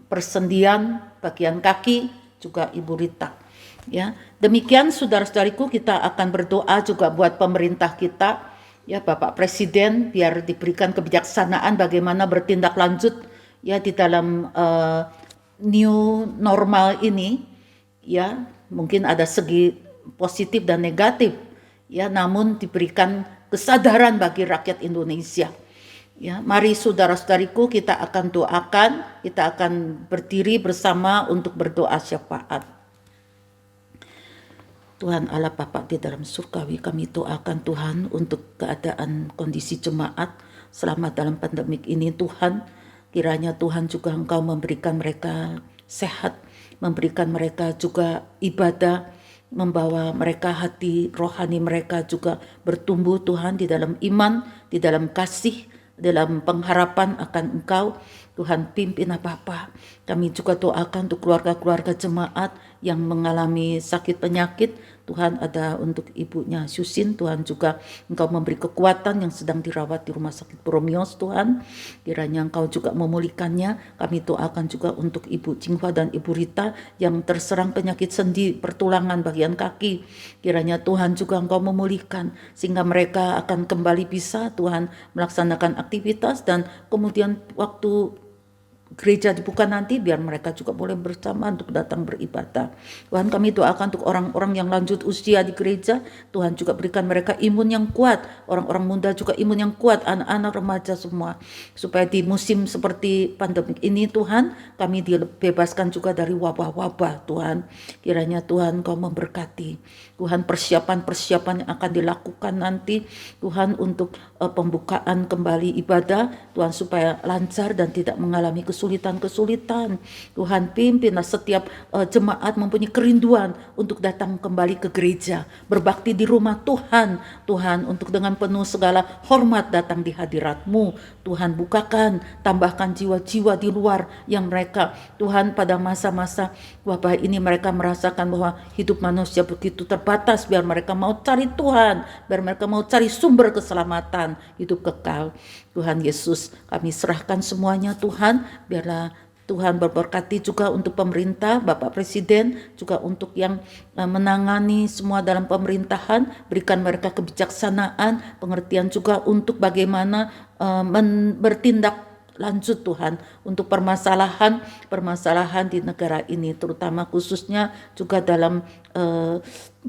persendian bagian kaki, juga Ibu Rita. Ya, demikian saudara-saudariku, kita akan berdoa juga buat pemerintah kita, ya, Bapak Presiden, biar diberikan kebijaksanaan bagaimana bertindak lanjut, ya, di dalam new normal ini, ya. Mungkin ada segi positif dan negatif, ya, namun diberikan kesadaran bagi rakyat Indonesia. Ya, mari saudara-saudariku, kita akan doakan, kita akan berdiri bersama untuk berdoa syafaat. Tuhan Allah Bapa di dalam surgawi, kami doakan Tuhan untuk keadaan kondisi jemaat selama dalam pandemik ini. Tuhan, kiranya Tuhan juga Engkau memberikan mereka sehat, memberikan mereka juga ibadah, membawa mereka hati rohani mereka juga bertumbuh Tuhan di dalam iman, di dalam kasih, dalam pengharapan akan Engkau. Tuhan, pimpin Bapa. Kami juga doakan untuk keluarga-keluarga jemaat yang mengalami sakit penyakit. Tuhan, ada untuk ibunya Susin, Tuhan juga Engkau memberi kekuatan yang sedang dirawat di Rumah Sakit Bromios. Tuhan, kiranya Engkau juga memulihkannya. Kami doakan juga untuk Ibu Cingfa dan Ibu Rita yang terserang penyakit sendi pertulangan bagian kaki. Kiranya Tuhan juga Engkau memulihkan sehingga mereka akan kembali bisa Tuhan melaksanakan aktivitas, dan kemudian waktu gereja dibuka nanti biar mereka juga boleh bersama untuk datang beribadah. Tuhan, kami doakan untuk orang-orang yang lanjut usia di gereja. Tuhan juga berikan mereka imun yang kuat, orang-orang muda juga imun yang kuat, anak-anak remaja semua, supaya di musim seperti pandemik ini Tuhan, kami dibebaskan juga dari wabah-wabah. Tuhan, kiranya Tuhan Kau memberkati Tuhan persiapan-persiapan yang akan dilakukan nanti Tuhan untuk pembukaan kembali ibadah Tuhan, supaya lancar dan tidak mengalami kesulitan-kesulitan. Tuhan, pimpinlah setiap jemaat mempunyai kerinduan untuk datang kembali ke gereja, berbakti di rumah Tuhan. Tuhan, untuk dengan penuh segala hormat datang di hadirat-Mu. Tuhan, bukakan, tambahkan jiwa-jiwa di luar yang mereka Tuhan pada masa-masa wabah ini mereka merasakan bahwa hidup manusia begitu terbatas, biar mereka mau cari Tuhan, biar mereka mau cari sumber keselamatan hidup kekal. Tuhan Yesus, kami serahkan semuanya Tuhan, biarlah Tuhan berberkati juga untuk pemerintah, Bapak Presiden, juga untuk yang menangani semua dalam pemerintahan, berikan mereka kebijaksanaan, pengertian juga untuk bagaimana bertindak lanjut Tuhan untuk permasalahan di negara ini, terutama khususnya juga dalam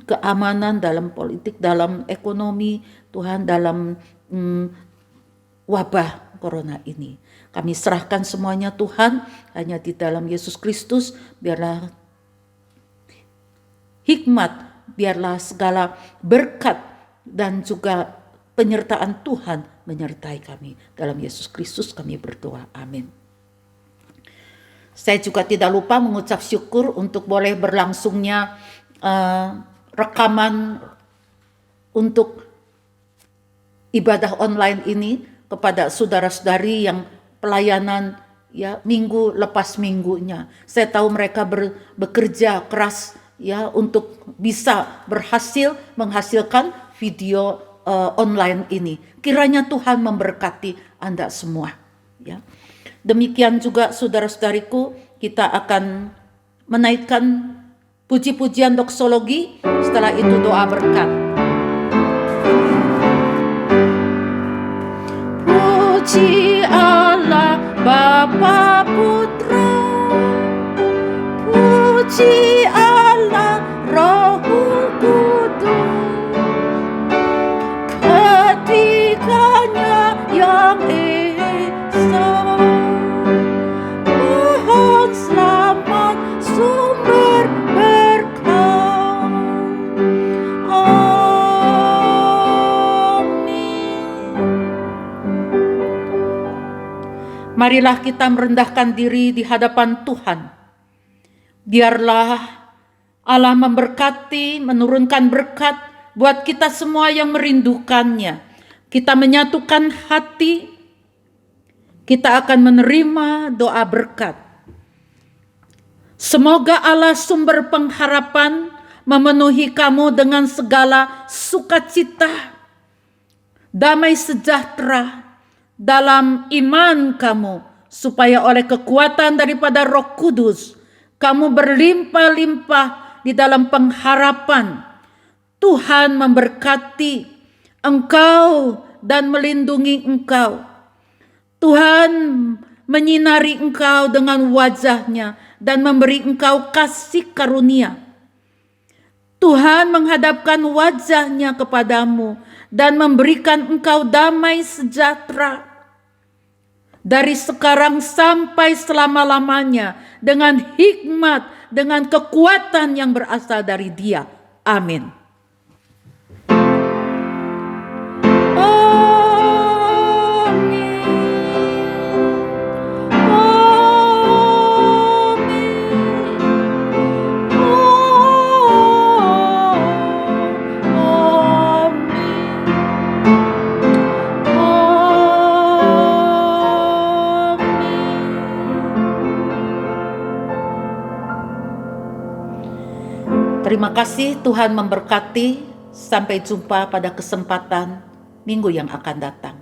keamanan, dalam politik, dalam ekonomi Tuhan, dalam wabah corona ini. Kami serahkan semuanya Tuhan, hanya di dalam Yesus Kristus, biarlah hikmat, biarlah segala berkat dan juga penyertaan Tuhan menyertai kami. Dalam Yesus Kristus kami berdoa. Amin. Saya juga tidak lupa mengucap syukur untuk boleh berlangsungnya rekaman untuk ibadah online ini kepada saudara-saudari yang pelayanan ya minggu lepas minggunya. Saya tahu mereka bekerja keras ya untuk bisa berhasil menghasilkan video online ini. Kiranya Tuhan memberkati Anda semua ya. Demikian juga saudara-saudariku, kita akan menaikkan puji-pujian doksologi, setelah itu doa berkat. Puji Allah Bapa Putra, puji Allah Roh Kudus, ketiganya yang esa, Pohon selamat sumber berkah. Marilah kita merendahkan diri di hadapan Tuhan. Biarlah Allah memberkati, menurunkan berkat buat kita semua yang merindukannya. Kita menyatukan hati, kita akan menerima doa berkat. Semoga Allah sumber pengharapan memenuhi kamu dengan segala sukacita, damai sejahtera dalam iman kamu, supaya oleh kekuatan daripada Roh Kudus kamu berlimpah-limpah di dalam pengharapan. Tuhan memberkati engkau dan melindungi engkau. Tuhan menyinari engkau dengan wajah-Nya dan memberi engkau kasih karunia. Tuhan menghadapkan wajahnya kepadamu dan memberikan engkau damai sejahtera dari sekarang sampai selama-lamanya, dengan hikmat, dengan kekuatan yang berasal dari Dia. Amin. Terima kasih, Tuhan memberkati. Sampai jumpa pada kesempatan minggu yang akan datang.